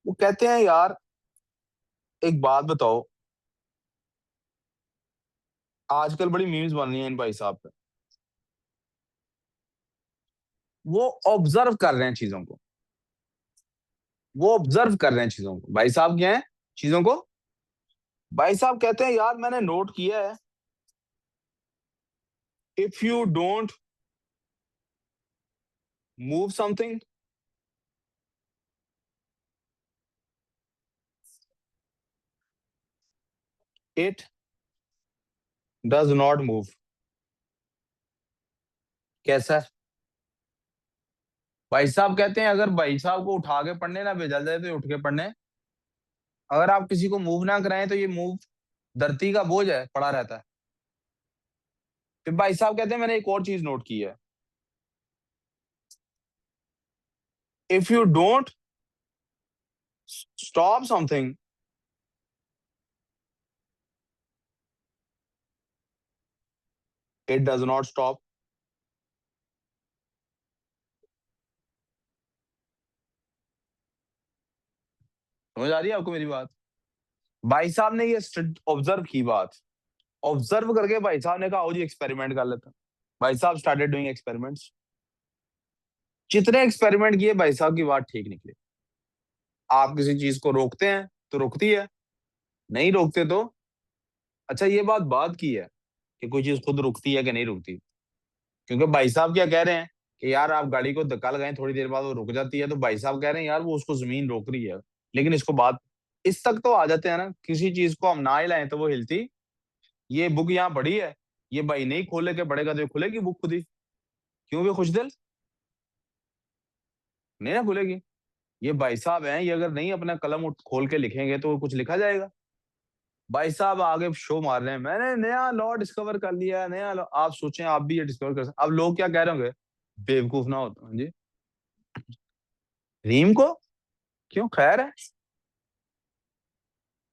Speaker 1: वो कहते हैं यार एक बात बताओ, आजकल बड़ी मीम्स बन रही हैं इन भाई साहब पे। वो ऑब्जर्व कर रहे हैं चीजों को, वो ऑब्जर्व कर रहे हैं चीजों को। भाई साहब क्या है? चीजों को। भाई साहब कहते हैं यार मैंने नोट किया है, if you don't move something, it does not move. कैसा? भाई साहब कहते हैं अगर भाई साहब को उठा के पढ़ने ना भेजा जाए तो ये उठ के पढ़ने। अगर आप किसी को मूव ना कराएं तो ये मूव धरती का बोझ है, पड़ा रहता है। फिर भाई साहब कहते हैं मैंने एक और चीज नोट की है, if you don't stop something, it does not stop. समझ आ रही है आपको मेरी बात? भाई साहब ने ये ऑब्जर्व की बात, ऑब्जर्व करके भाई साहब ने कहा आओ जी एक्सपेरिमेंट कर लेते हैं। भाई साहब स्टार्टेड डूइंग एक्सपेरिमेंट्स। जितने एक्सपेरिमेंट किए भाई साहब की बात ठीक निकली। आप किसी चीज को रोकते हैं तो रुकती है, नहीं रोकते तो। अच्छा ये बात बाद की है कि कोई चीज खुद रुकती है कि नहीं रुकती, क्योंकि भाई साहब क्या कह रहे हैं कि यार आप गाड़ी को धक्का लगाएं थोड़ी देर बाद वो रुक जाती है, तो भाई साहब कह रहे हैं यार वो उसको जमीन रोक रही है। लेकिन इसको बात इस तक तो आ जाते हैं ना, किसी चीज को हम ना हिलाएं तो वो हिलती। ये बुक यहाँ पड़ी है, ये भाई नहीं खोले के पड़ेगा तो ये खुलेगी बुक खुद ही। क्यों भी खुश दिल? नहीं ना खुलेगी। ये भाई साहब हैं, ये अगर नहीं अपना कलम खोल के लिखेंगे तो कुछ लिखा जाएगा। भाई साहब आगे शो मार रहे हैं, मैंने नया लॉ डिस्कवर कर लिया, नया लॉ। आप सोचें आप भी ये डिस्कवर कर सकते। अब लोग क्या कह रहे होंगे, बेवकूफ ना हो तो जी। रीम को क्यों, खैर है,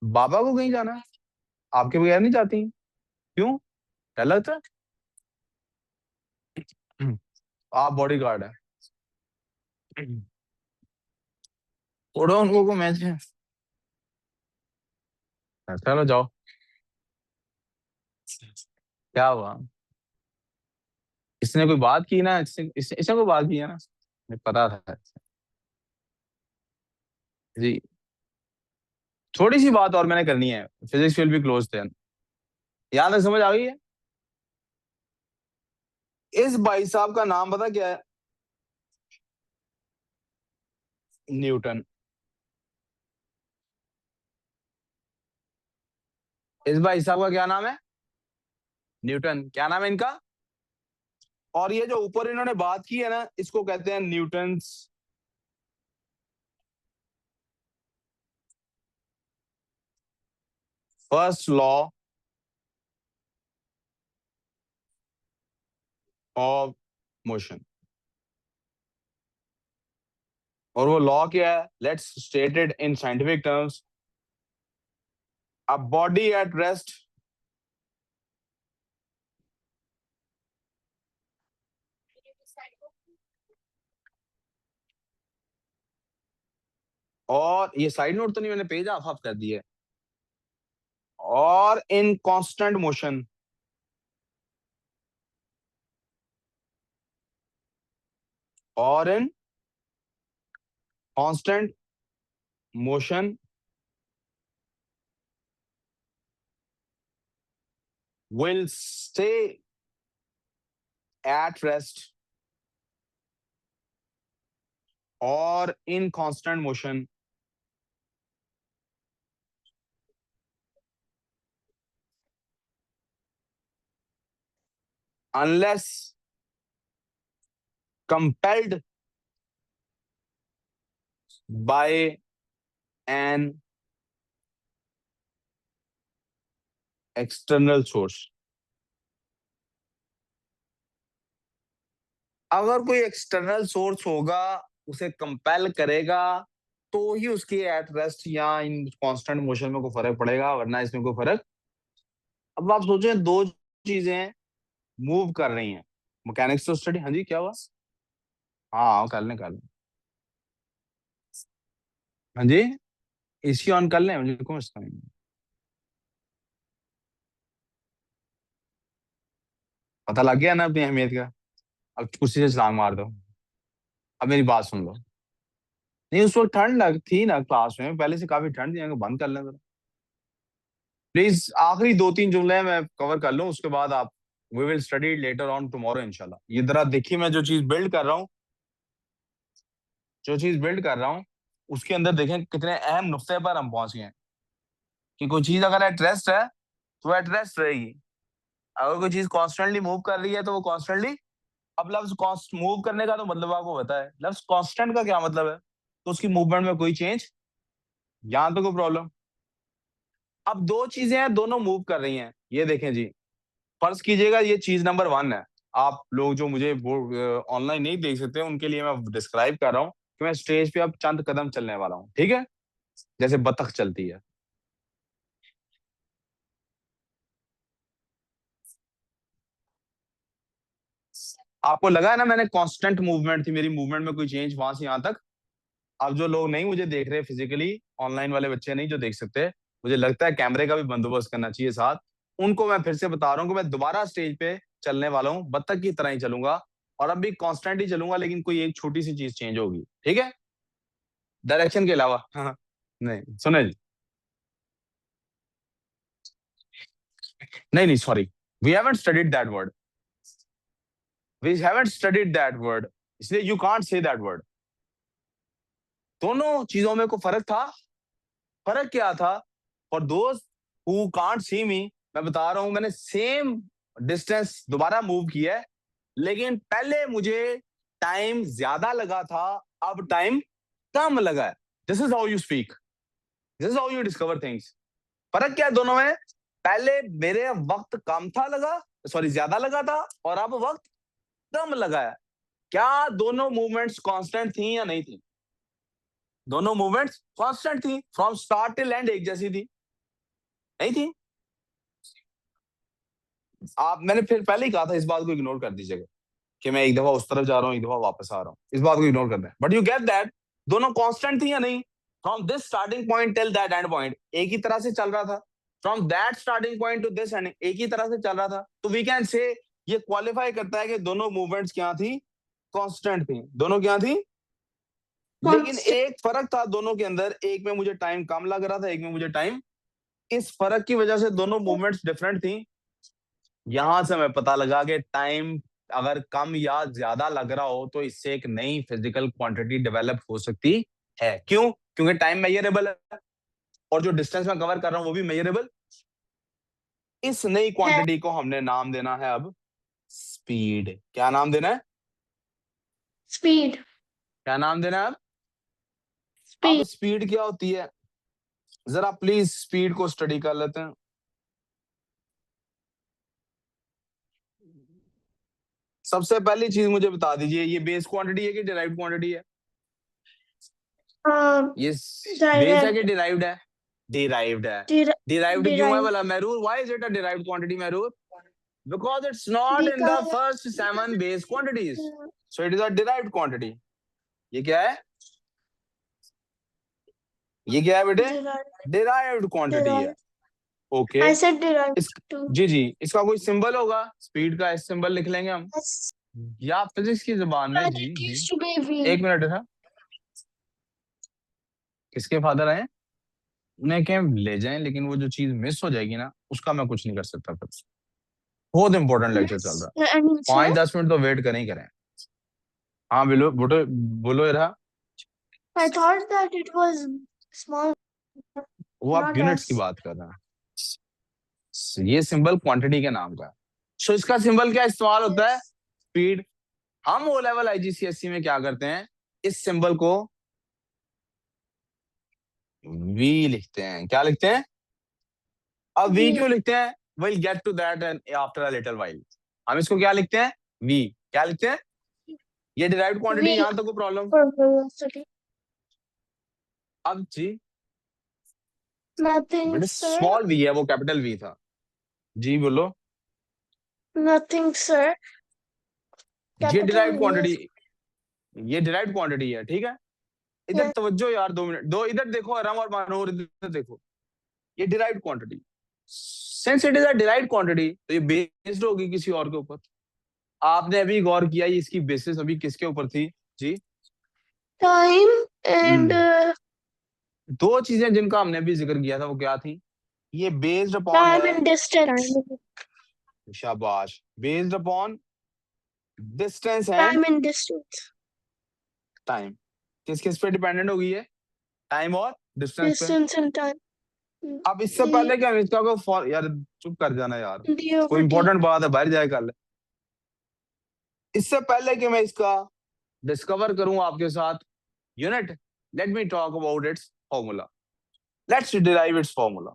Speaker 1: बाबा को कहीं जाना है, आपके बगैर नहीं जाती? क्यों, क्या लगता है? आप बॉडी गार्ड है, छोड़ो उनको को मैच है। चलो जाओ। क्या हुआ, इसने कोई बात की ना, इसने कोई बात की है ना, मुझे पता था। जी, थोड़ी सी बात और मैंने करनी है, physics will be close then. यहाँ तक समझ आ गई है? इस भाई साहब का नाम पता क्या है? न्यूटन। इस भाई साहब का क्या नाम है? न्यूटन। क्या नाम है इनका? और ये जो ऊपर इन्होंने बात की है ना, इसको कहते हैं Newton's first law of motion. और वो लॉ क्या है? Let's stated in scientific terms, a body at rest और ये साइड नोट तो नहीं, मैंने पेज ऑफ ऑफ कर दिया है। और इन कांस्टेंट मोशन, और in constant motion will stay at rest or in constant motion unless compelled by an external source। अगर कोई एक्सटर्नल सोर्स होगा, उसे कंपेल करेगा, तो ही उसकी एट रेस्ट या इन कांस्टेंट मोशन में कोई फर्क पड़ेगा, वरना इसमें कोई फर्क। अब आप सोचें, दो चीजें मूव कर रही हैं, मैकेनिक्स तो स्टडी। हाँ जी, क्या हुआ? हाँ कर लें, कर लें। हाँ जी, एसी ऑन कर लें, मुझे कौन सा। पता लग गया ना अपनी अहमियत का। अब कुर्सी से छलांग मार दो। अब मेरी बात सुन लो। नहीं, उस वक्त ठंड लग थी ना क्लास में, पहले से काफी ठंड थी, अगर बंद कर लें जरा प्लीज। आखिरी दो तीन जुमले मैं कवर कर लूं, उसके बाद आप, we will study later on tomorrow इंशाल्लाह। ये जरा देखिए, मैं जो चीज बिल्ड कर रहा हूँ, जो चीज बिल्ड कर रहा हूँ, उसके अंदर देखें कितने अहम नुक्ते पर हम पहुंच गए हैं। कि कोई चीज अगर एट रेस्ट है तो एट रेस्ट रहेगी, अगर कोई चीज कॉन्स्टेंटली मूव कर रही है तो वो कॉन्स्टेंटली। अब लफ्ज कॉन्स्ट मूव करने का तो मतलब आपको पता है, लफ्ज कांस्टेंट का क्या मतलब है? तो उसकी मूवमेंट में कोई चेंज, यहां तो कोई प्रॉब्लम। अब दो चीजें हैं, दोनों मूव कर रही हैं, ये देखें जी। फर्ज कीजिएगा ये चीज नंबर वन है। आप लोग जो मुझे ऑनलाइन नहीं देख सकते, उनके लिए मैं डिस्क्राइब कर रहा हूँ कि मैं स्टेज पे अब चंद कदम चलने वाला हूँ, ठीक है? जैसे बतख चलती है। आपको लगा है ना, मैंने कांस्टेंट मूवमेंट थी मेरी, मूवमेंट में कोई चेंज वहां से यहां तक। अब जो लोग नहीं मुझे देख रहे फिजिकली, ऑनलाइन वाले बच्चे नहीं जो देख सकते, मुझे लगता है कैमरे का भी बंदोबस्त करना चाहिए साथ। उनको मैं फिर से बता रहा हूँ कि मैं दोबारा स्टेज पे चलने वाला हूँ, बत्तख की तरह ही चलूंगा। और अब भी कांस्टेंट ही चलूंगा, लेकिन कोई एक छोटी सी चीज चेंज होगी, ठीक है? डायरेक्शन के अलावा। हाँ, नहीं सुने जी। नहीं नहीं, sorry, we haven't studied that word, we haven't studied that word, इसलिए you can't say that word. दोनों चीजों में को फर्क था। फर्क क्या था? For those who can't see me, मैं बता रहा हूं, मैंने सेम डिस्टेंस दोबारा मूव किया है, लेकिन पहले मुझे टाइम ज्यादा लगा था, अब टाइम कम लगा है। This is how you speak, this is how you discover things. फर्क क्या है दोनों में? पहले मेरे वक्त कम था लगा, सॉरी ज्यादा लगा था, और अब वक्त कम लगा है। क्या दोनों मूवमेंट्स कांस्टेंट थी या नहीं थी? दोनों मूवमेंट्स कांस्टेंट थी, फ्रॉम स्टार्ट टिल एंड एक जैसी थी, नहीं थी? आप, मैंने फिर पहले ही कहा था इस बात को इग्नोर कर दीजिएगा कि मैं एक दफा उस तरफ जा रहा हूँ, एक दफा वापस आ रहा हूँ, इस बात को इग्नोर कर दें। बट यू गेट दैट दोनों कांस्टेंट थी या नहीं? From this starting point till that and point एक ही तरह से चल रहा था, from that starting point two this and एक ही तरह से चल रहा था। तो वी कैन से ये क्वालिफाई करता है कि दोनों मूवमेंट्स क्या थी? कांस्टेंट थी। दोनों क्या थी? लेकिन एक फर्क था दोनों के अंदर, एक में मुझे टाइम कम लग रहा था, एक में मुझे टाइम, इस फर्क की वजह से दोनों मूवमेंट्स डिफरेंट थी। यहां से मैं पता लगा कि टाइम अगर कम या ज्यादा लग रहा हो तो इससे एक नई फिजिकल क्वांटिटी डेवलप हो सकती है। क्यों? क्योंकि टाइम मेजरेबल है और जो डिस्टेंस मैं कवर कर रहा हूं वो भी मेजरेबल। इस नई क्वांटिटी को हमने नाम देना है अब स्पीड। क्या नाम देना है?
Speaker 2: स्पीड।
Speaker 1: क्या नाम देना है अब? अब
Speaker 2: स्पीड।
Speaker 1: स्पीड क्या होती है, जरा प्लीज स्पीड को स्टडी कर लेते हैं। सबसे पहली चीज मुझे बता दीजिए, ये बेस क्वांटिटी है कि डिराइव्ड क्वांटिटी है? ये बेस है कि डिराइव्ड है? डिराइव्ड है। डिराइव्ड क्यों है भला महरूर? Why is it a derived quantity महरूर? Because it's not in the first 7 base quantities, so it is a derived quantity. ये क्या है? ये क्या है बेटे? डिराइव्ड क्वांटिटी है। Okay
Speaker 2: I said derived too.
Speaker 1: जी जी, इसका कोई सिंबल होगा स्पीड का, इस सिंबल लिख लेंगे हम, या फिजिक्स की जुबान में। जी जी, एक मिनट है। किसके फादर आए? उन्हें क्या ले जाएं, लेकिन वो जो चीज मिस हो जाएगी ना उसका मैं कुछ नहीं कर सकता। फिर बहुत इंपॉर्टेंट लेक्चर चल रहा है, 5-10 मिनट तो वेट करें ही करें। हाँ बोलो बोलो बोलो रहा।
Speaker 2: I thought that it was small.
Speaker 1: वो आप यूनिट्स की बात कर रहे हैं, ये सिंबल क्वांटिटी के नाम का है। सो इसका सिंबल क्या इस्तेमाल होता है? स्पीड। हम ओ लेवल आईजीसीएससी में क्या करते हैं, इस सिंबल को वी लिखते हैं। क्या लिखते हैं? अब वी क्यों लिखते हैं? Will get to that after a little while. हम इसको क्या लिखते हैं? वी। क्या लिखते हैं? ये डिराइव्ड क्वांटिटी, यहां तक कोई प्रॉब्लम? अब जी
Speaker 2: Nothing, sir.
Speaker 1: स्मॉल वी है, वो कैपिटल वी था। जी बोलो।
Speaker 2: Nothing, sir.
Speaker 1: ये डिराइव्ड क्वांटिटी, ये डिराइव्ड क्वांटिटी है, ठीक है? इधर तवज्जो यार, 2 मिनट दो, इधर देखो आराम और मानोर, इधर देखो। ये derived quantity, since it is a derived quantity तो ये बेस्ड होगी किसी और के ऊपर। आपने अभी गौर किया ये इसकी बेसिस अभी किसके ऊपर थी? जी
Speaker 2: टाइम एंड
Speaker 1: दो चीजें जिनका हमने अभी जिक्र किया था वो क्या थी? ये बेस्ड अपॉन
Speaker 2: टाइम
Speaker 1: है,
Speaker 2: एंड डिस्टेंस।
Speaker 1: शाबाश, based upon distance and
Speaker 2: time and distance.
Speaker 1: Time. किस किस पे डिपेंडेंट होगी ये? टाइम और डिस्टेंस पे।
Speaker 2: Distance and time.
Speaker 1: अब इससे पहले क्या इसका को यार चुप कर जाना यार, कोई इंपॉर्टेंट बात है बाहर जाए कर ले। इससे पहले कि मैं इसका डिस्कवर करूं आपके साथ unit, let me talk about it's formula. Let's derive it's formula.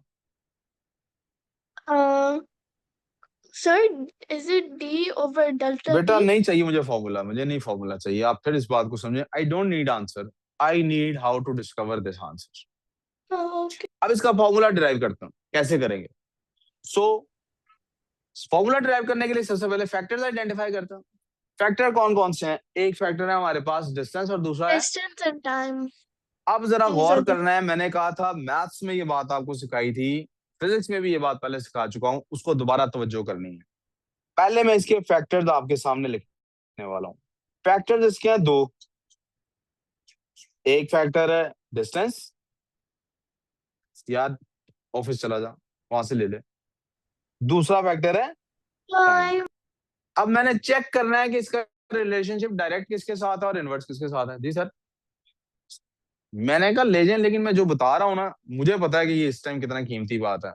Speaker 2: Sir is it D over delta
Speaker 1: बेटा नहीं चाहिए मुझे फॉर्मूला, मुझे नहीं फॉर्मूला चाहिए, आप फिर इस बात को समझे। I don't need answer, I need how to discover this answer. अब इसका फॉर्मूला डिराइव करता हूं, कैसे करेंगे? सो फॉर्मूला डिराइव करने के लिए सबसे पहले फैक्टर्स आइडेंटिफाई करता हूं। फैक्टर कौन कौन से हैं? एक फैक्टर है हमारे पास डिस्टेंस और दूसरा है
Speaker 2: डिस्टेंस एंड टाइम।
Speaker 1: अब जरा गौर करना है, मैंने कहा था मैथ्स में ये बात आपको सिखाई थी, फिजिक्स में भी ये बात पहले सिखा चुका हूं, उसको दोबारा तवज्जो करनी है। पहले मैं इसके फैक्टर्स आपके सामने लिखने वाला हूं। फैक्टर्स इसके हैं दो, एक फैक्टर है डिस्टेंस, यार ऑफिस चला जा वहां से ले ले। दूसरा फैक्टर है टाइम। अब मैंने चेक करना है कि इसका रिलेशनशिप डायरेक्ट किसके साथ है और इनवर्स किसके साथ है। जी सर, मैंने कहा ले जाएं, लेकिन मैं जो बता रहा हूँ ना मुझे पता है कि ये इस टाइम कितना कीमती बात है,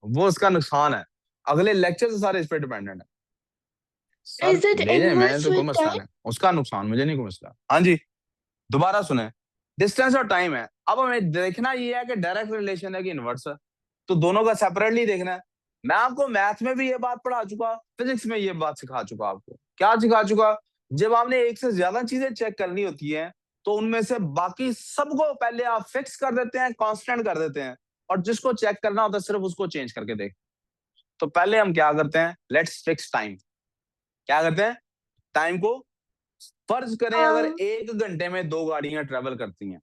Speaker 1: वो उसका नुकसान है। अगले लेक्चर से सारे इस पे डिपेंडेंट है। सर ले जाए, मैंने तो कोई मसला नहीं, उसका नुकसान मुझे नहीं कोई मसला। हाँ जी दोबारा सुने, डिस्टेंस और टाइम है। अब हमें देखना ये है कि डायरेक्ट रिलेशन है कि इनवर्स है, तो दोनों का सेपरेटली देखना है। मैं आपको मैथ में भी ये बात पढ़ा चुका, फिजिक्स में ये बात सिखा चुका। आपको क्या सिखा चुका? जब आपने एक से ज्यादा चीजें चेक करनी होती है, तो उनमें से बाकी सबको पहले आप फिक्स कर देते हैं, कांस्टेंट कर देते हैं, और जिसको चेक करना होता है सिर्फ उसको चेंज करके देख। तो पहले हम क्या करते हैं, लेट्स फिक्स टाइम। क्या करते हैं, टाइम को फर्ज करें अगर
Speaker 2: Um,
Speaker 1: 1 घंटे में 2 गाड़ियां ट्रेवल करती हैं,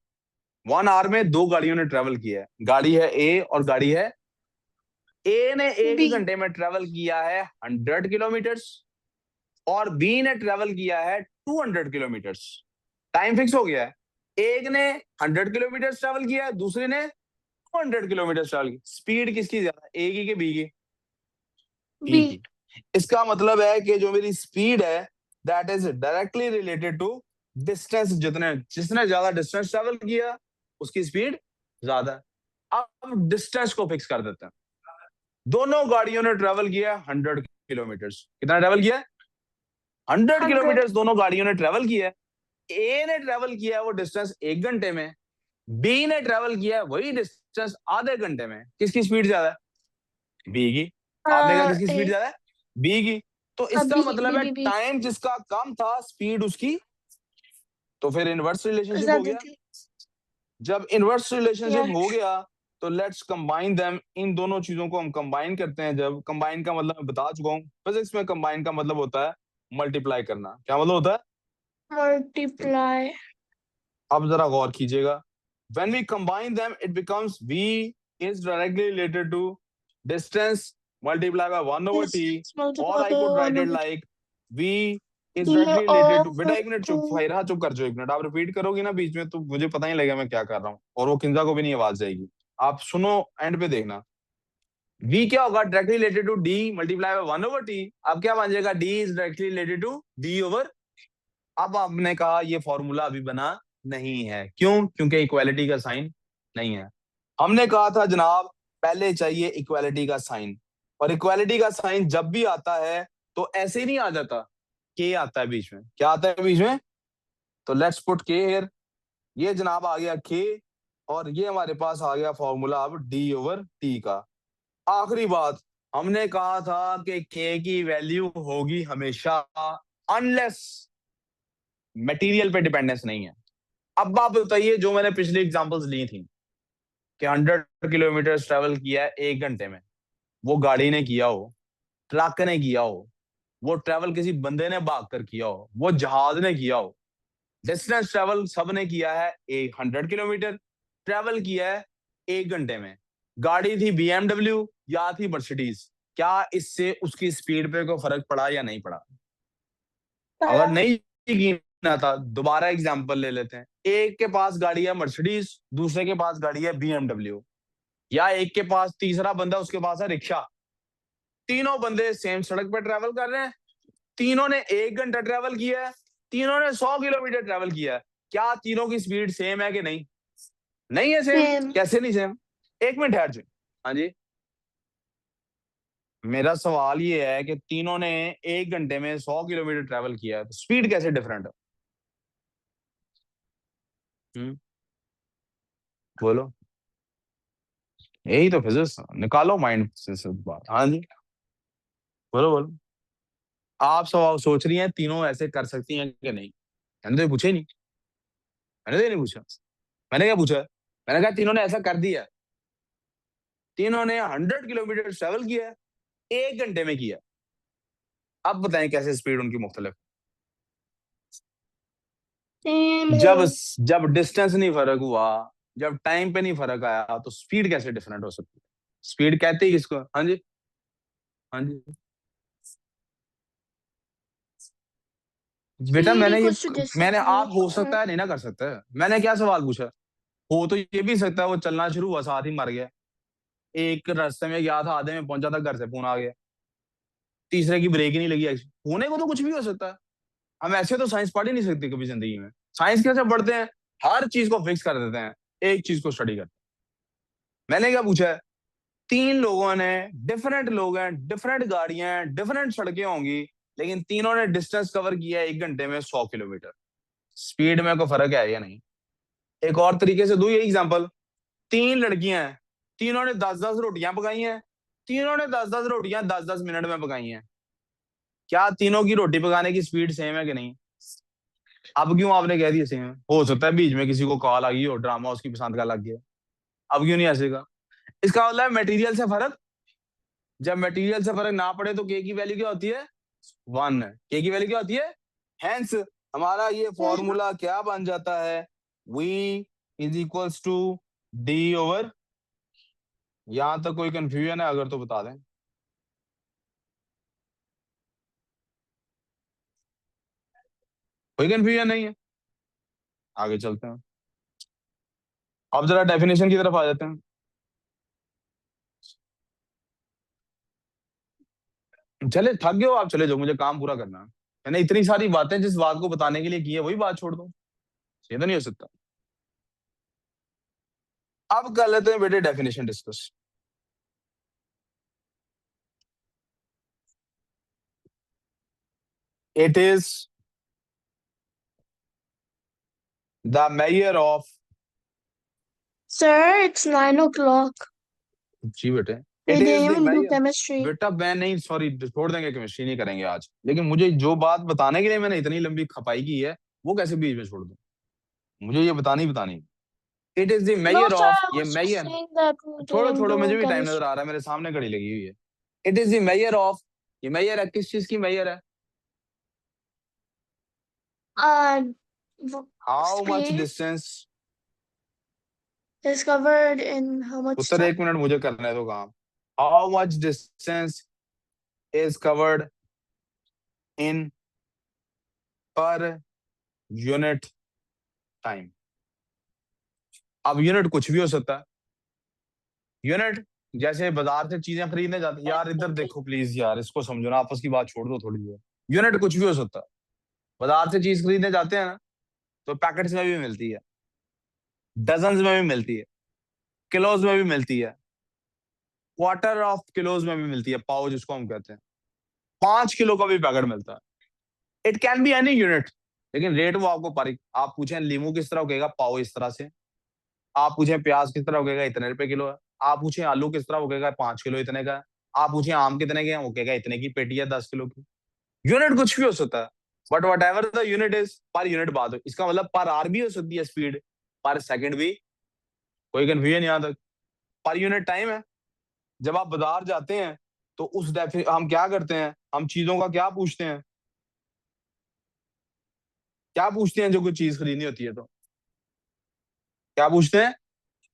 Speaker 1: 1 आवर में 2 गाड़ियों ने ट्रेवल किया है, गाड़ी है ए और गाड़ी है, ए ने एक
Speaker 2: B.
Speaker 1: घंटे में ट्रेवल किया है 100 किलोमीटर, और बी ने ट्रेवल किया है 200 किलोमीटर। टाइम फिक्स हो गया है। एक ने 100 किलोमीटर ट्रेवल किया है, दूसरे ने 200 किलोमीटर ट्रेवल किया। स्पीड किसकी ज्यादा, ए की कि बी की? B
Speaker 2: B.
Speaker 1: की। इसका मतलब है कि जो मेरी स्पीड है that is directly related to distance. जितने जिसने ज्यादा डिस्टेंस ट्रेवल किया उसकी स्पीड ज्यादा है। अब डिस्टेंस को फिक्स कर देते हैं। दोनों गाड़ियों ने ट्रेवल किया 100 किलोमीटर। कितना ट्रेवल किया? 100
Speaker 2: 100.
Speaker 1: किलोमीटर दोनों गाड़ियों ने ट्रेवल किया है। ए ने ट्रेवल किया है वो डिस्टेंस 1 घंटे में, बी ने ट्रेवल किया है वही डिस्टेंस आधे घंटे में। किसकी स्पीड ज्यादा है? बी की। आपने कहा किसकी स्पीड
Speaker 2: A.
Speaker 1: ज्यादा है? बी की। तो इसका
Speaker 2: B.
Speaker 1: मतलब
Speaker 2: B.
Speaker 1: है
Speaker 2: B. B.
Speaker 1: टाइम जिसका कम था स्पीड उसकी, तो फिर इनवर्स
Speaker 2: Is
Speaker 1: रिलेशनशिप हो
Speaker 2: that the
Speaker 1: गया।
Speaker 2: thing?
Speaker 1: जब इनवर्स रिलेशनशिप
Speaker 2: Yeah.
Speaker 1: हो गया तो लेट्स कंबाइन देम। इन दोनों चीजों को हम कंबाइन करते हैं। जब कंबाइन का मतलब मैं बता चुका हूँ, फिजिक्स में कंबाइन का मतलब होता है मल्टीप्लाई करना। क्या मतलब होता है?
Speaker 2: Multiply.
Speaker 1: अब जरा गौर कीजिएगा, when we combine them it becomes v is directly related to distance multiplied by 1 over t,
Speaker 2: Distance
Speaker 1: or
Speaker 2: multiplied
Speaker 1: I
Speaker 2: by
Speaker 1: could write
Speaker 2: 1
Speaker 1: it
Speaker 2: over
Speaker 1: like v is
Speaker 2: B
Speaker 1: directly related to, बेटा
Speaker 2: over
Speaker 1: एक minute चुप,
Speaker 2: 2.
Speaker 1: फैरा चुप कर जो, एक minute. आप repeat करोगी ना बीच में तो मुझे पता नहीं लगेगा मैं क्या कर रहा हूँ, और वो किंजा को भी नहीं आवाज जाएगी। आप सुनो, एंड पे देखना। v क्या होगा, directly related to d multiply by 1 over t। अब क्या बन जाएगा, d is directly related to d over. अब आपने कहा ये फॉर्मूला अभी बना नहीं है, क्यों? क्योंकि इक्वालिटी का साइन नहीं है। हमने कहा था जनाब पहले चाहिए इक्वालिटी का साइन, और इक्वालिटी का साइन जब भी आता है तो ऐसे ही नहीं आ जाता, के आता है बीच में। क्या आता है बीच में? तो लेट्स पुट के हियर। ये जनाब आ गया के, और ये हमारे पास आ गया फॉर्मूला अब डी ओवर टी का। आखिरी बात, हमने कहा था कि के की वैल्यू होगी हमेशा अनलेस मटेरियल पे डिपेंडेंस नहीं है। अब आप बताइए, जो मैंने पिछली एग्जांपल्स ली थी कि 100 किलोमीटर ट्रेवल किया है 1 घंटे में, वो गाड़ी ने किया हो, ट्रक ने किया हो, वो ट्रेवल किसी बंदे ने भाग कर किया हो, वो जहाज ने किया हो, डिस्टेंस ट्रेवल सब ने किया है 100 किलोमीटर ट्रेवल किया है 1 घंटे में। गाड़ी थी बीएमडब्ल्यू या थी मर्सिडीज, क्या इससे उसकी स्पीड पे कोई फर्क पड़ा या नहीं पड़ा? अगर नहीं गिना था, दोबारा एग्जांपल ले लेते हैं। एक के पास गाड़ी है मर्सिडीज, दूसरे के पास गाड़ी है बीएमडब्ल्यू, या एक के पास तीसरा बंदा उसके पास है रिक्शा। तीनों बंदे सेम सड़क पर ट्रेवल कर रहे हैं, तीनों ने 1 घंटा ट्रेवल किया है, तीनों ने 100 किलोमीटर ट्रेवल किया है। क्या तीनों की स्पीड सेम है कि नहीं? नहीं है सेम।
Speaker 2: same.
Speaker 1: कैसे नहीं सेम? एक मिनट ठहर जाए। हाँ जी, मेरा सवाल ये है कि तीनों ने 1 घंटे में 100 किलोमीटर ट्रेवल किया है, तो स्पीड कैसे डिफरेंट है? बोलो। यही तो फिजिक्स, निकालो माइंड से सब बात। हाँ जी, बोलो बोलो। आप सब सोच रही हैं तीनों ऐसे कर सकती हैं कि नहीं? मैंने तो ये पूछा ही नहीं, मैंने तो ये नहीं पूछा। मैंने क्या पूछा? मैंने कहा तीनों ने ऐसा कर दिया है। तीनों ने 100 किलोमीटर ट्रेवल किया है, 1 घंटे में किया। अब बताएं कैसे स्पीड उनकी मुख्तलिफ?
Speaker 2: Same
Speaker 1: जब
Speaker 2: है.
Speaker 1: जब डिस्टेंस नहीं फर्क हुआ, जब टाइम पे नहीं फर्क आया, तो स्पीड कैसे डिफरेंट हो सकती है? स्पीड कहते ही किसको? हाँ जी, हाँ जी बेटा,
Speaker 2: Speed equals to
Speaker 1: मैंने, आप
Speaker 2: distance.
Speaker 1: हो सकता है नहीं ना कर सकते। मैंने क्या सवाल पूछा? हो तो ये भी सकता है वो चलना शुरू हुआ साथ ही मर गया, एक रास्ते में गया था आधे में पहुंचा था, घर से फोन आ गया, तीसरे की ब्रेक ही नहीं लगी। होने को तो कुछ भी हो सकता है। हम ऐसे तो साइंस पढ़ ही नहीं सकते कभी जिंदगी में। साइंस कैसे पढ़ते हैं? हर चीज को फिक्स कर देते हैं, एक चीज को स्टडी करते हैं। मैंने क्या पूछा है? तीन लोगों ने, डिफरेंट लोग हैं, डिफरेंट गाड़ियां हैं, डिफरेंट सड़कें होंगी, लेकिन तीनों ने डिस्टेंस कवर किया है 1 घंटे में 100 किलोमीटर। स्पीड में कोई फर्क है या नहीं। एक और तरीके से दूं ये एग्जांपल, 3 लड़कियां हैं, तीनों ने 10-10 रोटियां पकाई हैं, तीनों ने 10-10 रोटियां 10-10 मिनट में पकाई हैं। क्या तीनों की रोटी पकाने की स्पीड सेम है कि नहीं? अब क्यों आपने कह दिया सेम है? हो सकता है बीच में किसी को कॉल आ गई हो, ड्रामा उसकी पसंद का लग गया। अब क्यों नहीं ऐसे का? इसका मतलब मटेरियल से फर्क, जब मटेरियल से फर्क ना पड़े तो के की वैल्यू क्या होती है? 1। के की वैल्यू क्या होती है? हेंस हमारा ये फॉर्मूला क्या बन जाता है? V is equals to D over. यहां तक कोई कंफ्यूजन है अगर तो बता दें। कोई कंफ्यूजन नहीं है? आगे चलते हैं। अब जरा डेफिनेशन की तरफ आ जाते हैं। चले थक गए हो आप, चले जाओ, मुझे काम पूरा करना है। मैंने इतनी सारी बातें जिस बात को बताने के लिए की है वही बात छोड़ दो, ये तो नहीं हो सकता। अब कर लेते हैं बेटे definition discuss. It is the measure of.
Speaker 2: Sir, it's 9 o'clock.
Speaker 1: जी बेटे।
Speaker 2: We
Speaker 1: it is
Speaker 2: didn't
Speaker 1: the
Speaker 2: even do
Speaker 1: measure.
Speaker 2: chemistry.
Speaker 1: बेटा मैं नहीं, सॉरी छोड़ देंगे, केमिस्ट्री नहीं करेंगे आज, लेकिन मुझे जो बात बताने के लिए मैंने इतनी लंबी खपाई की है वो कैसे बीच में छोड़ दूं? मुझे ये बतानी बतानी। It is the
Speaker 2: No,
Speaker 1: measure
Speaker 2: sir,
Speaker 1: of,
Speaker 2: I
Speaker 1: ये
Speaker 2: was just
Speaker 1: measure.
Speaker 2: saying that we
Speaker 1: छोड़ो
Speaker 2: didn't
Speaker 1: छोड़ो, मुझे
Speaker 2: do
Speaker 1: भी टाइम नजर
Speaker 2: chemistry.
Speaker 1: आ रहा है, मेरे सामने घड़ी लगी हुई है। It is the measure of, ये मेजर है किस चीज की मेजर है?
Speaker 2: Uh,
Speaker 1: how much
Speaker 2: speed
Speaker 1: distance.
Speaker 2: is covered in how much
Speaker 1: Uttar
Speaker 2: time?
Speaker 1: 1 minute मुझे करने दो काम। How much distance is covered in per unit time. अब यूनिट कुछ भी हो सकता है। यूनिट जैसे बाजार से चीजें खरीदने जाते, यार इधर देखो प्लीज यार, इसको समझो ना, आपस की बात छोड़ दो थोड़ी देर। यूनिट कुछ भी हो सकता है। बाजार से चीज खरीदने जाते हैं ना, तो पैकेट्स में भी मिलती है, डजन्स में भी मिलती है, किलोज में भी मिलती है, क्वार्टर ऑफ किलोज में भी मिलती है, पाव जिसको हम कहते हैं, 5 किलो का भी पैकेट मिलता है। It can be any unit, लेकिन रेट वो आपको पर, आप पूछें लीमू किस तरह उगेगा, पाव इस तरह से। आप पूछें प्याज किस तरह उगेगा, इतने रुपए किलो है। आप पूछें आलू किस तरह उगेगा, 5 किलो इतने का है। आप पूछें आम कितने के हैं, वो कहेगा इतने की पेटी है 10 किलो की। यूनिट कुछ भी हो सकता है, but what ever the unit is, per unit बात हो, इसका मतलब पर आर भी हो सकती है स्पीड, पर सेकंड भी। कोई कंफ्यूजन यहां तक? पर यूनिट टाइम है। जब आप बाजार जाते हैं तो हम क्या करते हैं, हम चीजों का क्या पूछते हैं? क्या पूछते हैं जो कोई चीज खरीदनी होती है तो? क्या पूछते हैं?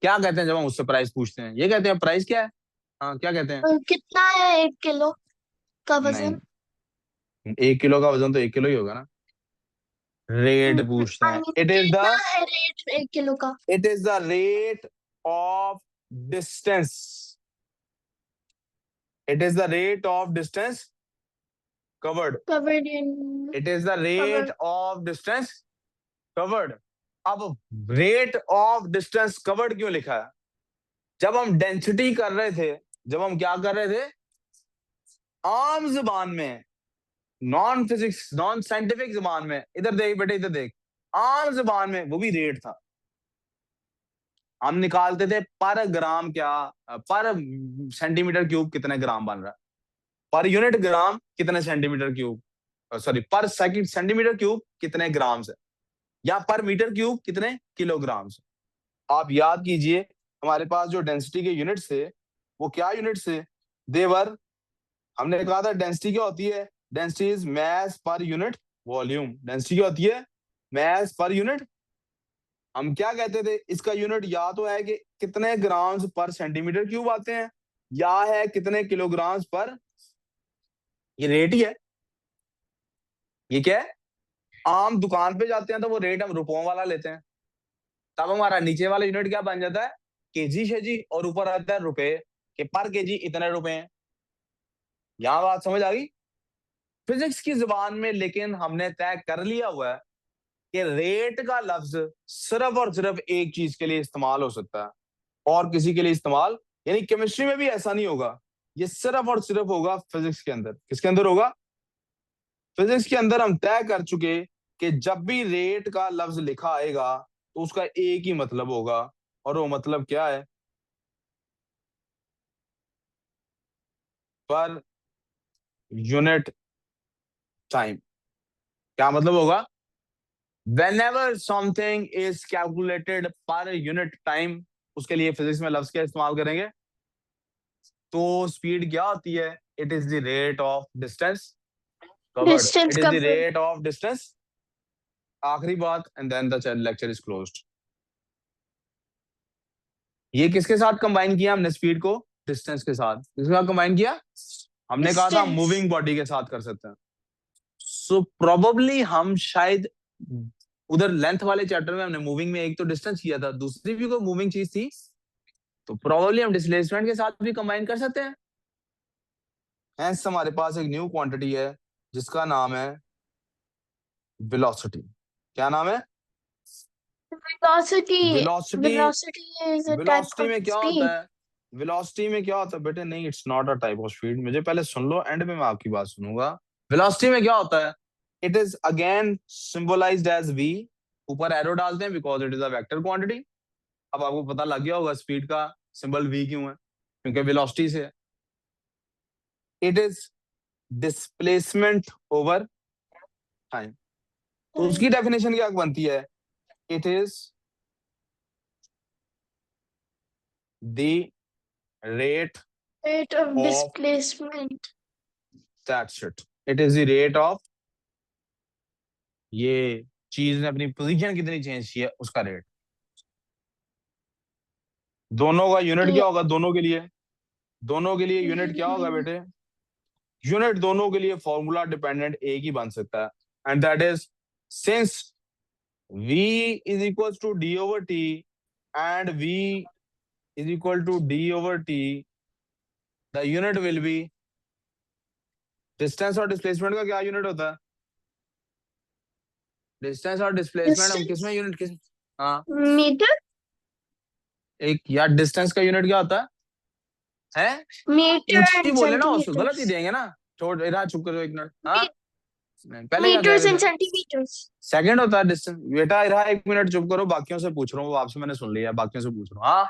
Speaker 1: क्या कहते हैं जब हम उससे प्राइस पूछते हैं? ये कहते हैं प्राइस क्या है? हाँ, क्या कहते हैं?
Speaker 2: कितना है 1 किलो का वजन?
Speaker 1: नहीं, 1 किलो का वजन तो 1 किलो ही होगा ना। रेट पूछते
Speaker 2: I
Speaker 1: हैं।
Speaker 2: mean,
Speaker 1: इट इज द,
Speaker 2: कितना है रेट 1 किलो का?
Speaker 1: It is the rate of distance. It is the rate of distance covered.
Speaker 2: Covered in
Speaker 1: it is the rate
Speaker 2: covered.
Speaker 1: Of distance covered. अब rate of distance covered क्यों लिखा है? जब हम density कर रहे थे, जब हम क्या कर रहे थे आम जुबान में, नॉन फिजिक्स नॉन साइंटिफिक जुबान में, इधर देख बेटे इधर देख, आम जुबान में वो भी रेट था। हम निकालते थे पर ग्राम क्या, पर सेंटीमीटर क्यूब कितने ग्राम बन रहा है, पर यूनिट ग्राम कितने सेंटीमीटर क्यूब, सॉरी पर सेकंड सेंटीमीटर क्यूब कितने ग्राम से, या पर मीटर क्यूब कितने किलोग्राम से। आप याद कीजिए हमारे पास जो डेंसिटी के यूनिट्स थे वो क्या यूनिट्स थे? देवर, हमने कहा था डेंसिटी क्या होती है? Density is mass per unit volume. Density क्या होती है? मास पर यूनिट। हम क्या कहते थे, इसका यूनिट या तो है कि कितने ग्राम्स पर सेंटीमीटर क्यूब आते हैं, या है कितने किलोग्राम्स पर, ये रेट ही है। ये क्या है? आम दुकान पे जाते हैं तो वो रेट हम रुपयों वाला लेते हैं, तब हमारा नीचे वाला यूनिट क्या बन जाता है? केजी शेजी, और ऊपर आता है रुपए, कि पर केजी इतने रुपए हैं। यहां बात समझ आ गई? फिजिक्स की जुबान में लेकिन हमने तय कर लिया हुआ है कि रेट का लफ्ज सिर्फ और सिर्फ एक चीज के लिए इस्तेमाल हो सकता है, और किसी के लिए इस्तेमाल, यानी केमिस्ट्री में भी ऐसा नहीं होगा। ये सिर्फ और सिर्फ होगा फिजिक्स के अंदर। किसके अंदर होगा? फिजिक्स के अंदर हम तय कर चुके कि जब भी रेट का लफ्ज लिखा आएगा तो उसका एक ही मतलब होगा, और वो मतलब क्या है? Per unit time. क्या मतलब होगा? whenever something is calculated per unit time, उसके लिए फिजिक्स में लफ्ज क्या इस्तेमाल करेंगे? तो स्पीड क्या होती है? It is the rate of distance covered,
Speaker 2: Distance
Speaker 1: it is the
Speaker 2: covered.
Speaker 1: Rate of distance. आखिरी बात, and then the lecture is closed. ये किसके साथ कंबाइन किया हमने स्पीड को? डिस्टेंस के साथ। किसके साथ कंबाइन किया? हमने कहा था
Speaker 2: Distance.
Speaker 1: मूविंग बॉडी के साथ कर सकते हैं। सो प्रोबेबली हम शायद उधर लेंथ वाले चैप्टर में हमने मूविंग में एक तो डिस्टेंस किया था, दूसरी भी कोई मूविंग चीज थी, तो प्रोबेबली हम डिस्प्लेसमेंट के साथ भी कंबाइन कर सकते हैं। हेंस हमारे पास एक न्यू क्वांटिटी है जिसका नाम है वेलोसिटी। क्या नाम है?
Speaker 2: Velocity.
Speaker 1: Velocity.
Speaker 2: Velocity is a type
Speaker 1: velocity
Speaker 2: of
Speaker 1: में क्या होता
Speaker 2: speed.
Speaker 1: है? वेलोसिटी में क्या होता है बेटे? नहीं, it's not a type of speed. मुझे पहले सुन लो, एंड में मैं आपकी बात सुनूंगा। वेलोसिटी में क्या होता है? It is again symbolized as V. ऊपर एरो डालते हैं because it is a vector quantity. अब आपको पता लग गया होगा स्पीड का सिंबल वी क्यों है, क्योंकि वेलोसिटी से है। It is displacement over time. तो
Speaker 2: Time.
Speaker 1: उसकी डेफिनेशन क्या बनती है? It is the rate
Speaker 2: Rate of
Speaker 1: of
Speaker 2: displacement.
Speaker 1: That shit. It is the rate of, ये चीज ने अपनी पोजीशन कितनी चेंज की है उसका रेट। दोनों का यूनिट
Speaker 2: Yeah.
Speaker 1: क्या होगा? दोनों के लिए, दोनों के लिए यूनिट क्या होगा बेटे? यूनिट दोनों के लिए फॉर्मूला डिपेंडेंट एक ही बन सकता है, and that is since v is equals to d over t and v is equal to d over t, the unit will be distance. और डिस्प्लेसमेंट का क्या यूनिट होता है? डिस्टेंस और डिस्प्लेसमेंट हम किस में
Speaker 2: Distance.
Speaker 1: यूनिट किस? हाँ,
Speaker 2: Meter.
Speaker 1: एक यार डिस्टेंस का यूनिट क्या होता है?
Speaker 2: Meter
Speaker 1: ऊंची
Speaker 2: and
Speaker 1: बोले ना, उसको गलत ही
Speaker 2: centimeters.
Speaker 1: देंगे ना। छोड़ इधर, चुप करो एक मिनट। हाँ,
Speaker 2: Me-
Speaker 1: नहीं, पहले क्या कह
Speaker 2: meters
Speaker 1: रहे
Speaker 2: and
Speaker 1: थे?
Speaker 2: centimeters.
Speaker 1: सेकंड होता है डिस्टेंस। बेटा इधर एक मिनट चुप करो, बाकियों से पूछ रहा हूँ, वो आपसे मैंने सुन लिया, बाकियों से पूछ रहा हूँ। हाँ,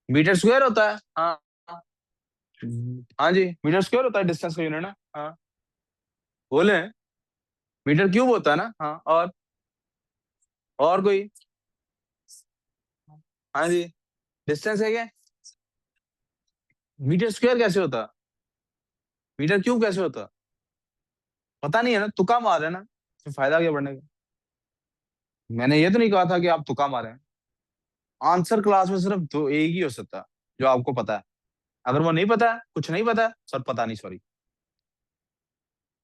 Speaker 1: मीटर स्क्वायर होता है। हाँ, हाँ जी, मीटर स्क्वायर होता है डिस्टेंस का यूनिट ना। हाँ, बोले मीटर क्यूब होता है ना। हाँ, और कोई? हाँ जी, डिस्टेंस है क्या? मीटर स्क्वायर कैसे होता? मीटर क्यूब कैसे होता? पता नहीं है ना, तुक्का मार रहे हैं ना, तो फायदा क्या बढ़ने का? मैंने ये तो नहीं कहा था कि आप तुक्का मारे हैं। आंसर क्लास में सिर्फ दो एक ही हो सकता है जो आपको पता है। अगर वो नहीं पता है, कुछ नहीं पता है सर, पता नहीं, सॉरी।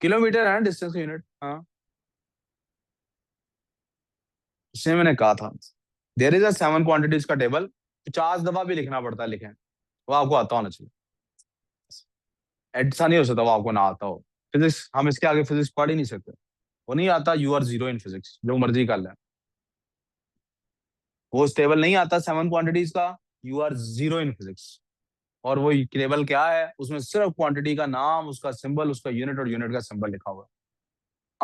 Speaker 1: किलोमीटर है डिस्टेंस का यूनिट। हाँ, इसमें मैंने कहा था देयर इज अ 7 क्वांटिटीज का टेबल। 50 दफा भी लिखना पड़ता है, लिखें, वो आपको आता होना चाहिए। ऐसा नहीं हो सकता वो आपको ना आता हो। फिजिक्स, हम इसके आगे फिजिक्स पढ़ ही नहीं सकते। वो नहीं आता, you are zero in physics, जो मर्जी कर ले। वो टेबल नहीं आता 7 क्वांटिटीज का, you are zero in physics. और वो टेबल क्या है? उसमें सिर्फ क्वांटिटी का नाम, उसका सिंबल, उसका यूनिट और यूनिट का सिंबल लिखा हुआ है।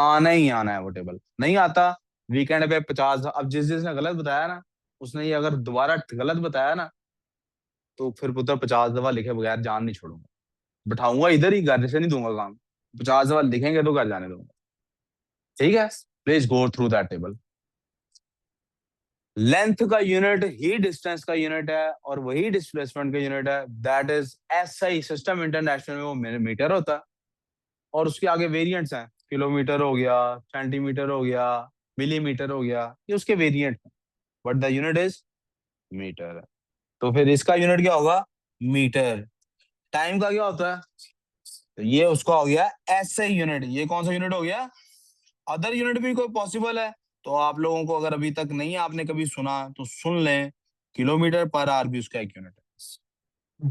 Speaker 1: आना ही आना है वो टेबल। नहीं आता, वीकेंड पे 50। अब जिसने गलत बताया ना, उसने ये अगर दोबारा गलत बताया ना, तो फिर पुत्र 50 दफा लिखे बगैर जान नहीं छोड़ूंगा। बिठाऊंगा इधर ही, घर से नहीं दूंगा काम। 50 दफा लिखेंगे तो घर जाने दूंगा। ठीक है, please go through that table. Length का यूनिट ही डिस्टेंस का यूनिट है, और वही डिस्प्लेसमेंट का यूनिट है। That is SI, system international में वो मीटर होता है। और उसके आगे वेरिएंट्स हैं, किलोमीटर हो गया, सेंटीमीटर हो गया, मिलीमीटर हो गया, ये उसके वेरिएंट हैं, but the unit is metre. तो फिर इसका यूनिट क्या होगा? मीटर। टाइम का क्या होता है? तो ये उसका हो गया एसआई यूनिट। ये कौन सा यूनिट हो गया? अदर यूनिट भी कोई पॉसिबल है तो आप लोगों को अगर अभी तक नहीं आपने कभी सुना तो सुन लें, किलोमीटर पर आवर भी उसका एक यूनिट है।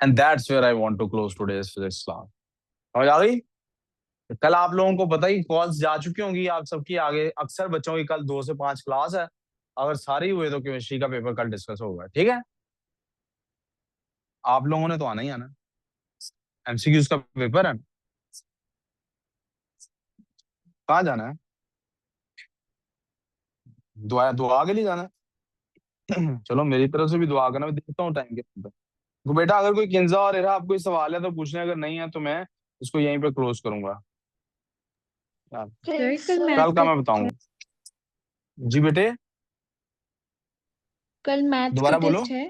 Speaker 1: And that's where I want to close today's physics class. समझ आ गई? कल आप लोगों को पता ही कॉल्स जा चुकी होंगी आप सबकी, आगे अक्सर बच्चों की कल 2 से 5 क्लास है। अगर सारी हुए तो केमिस्ट्री का पेपर कल डिस्कस होगा, ठीक है? आप लोगों ने तो आना ही आना, एमसीक्यूज का पेपर है। कहाँ जाना है? दुआ दुआ के लिए जाना है? चलो मेरी तरफ से भी दुआ करना, मैं देखता हूँ टाइम के अंदर। तो बेटा अगर कोई किंजा और इरा आपको कोई सवाल है तो पूछने, अगर नहीं है तो मैं इसको यहीं पे क्लोज करूंगा यार।
Speaker 2: सर कल
Speaker 1: कल
Speaker 2: मैथ
Speaker 1: का मैं
Speaker 2: टेस्ट है।
Speaker 1: बताऊंगा। जी बेटे,
Speaker 2: कल मैथ्स का
Speaker 1: दोबारा बोलो।
Speaker 2: टेस्ट है।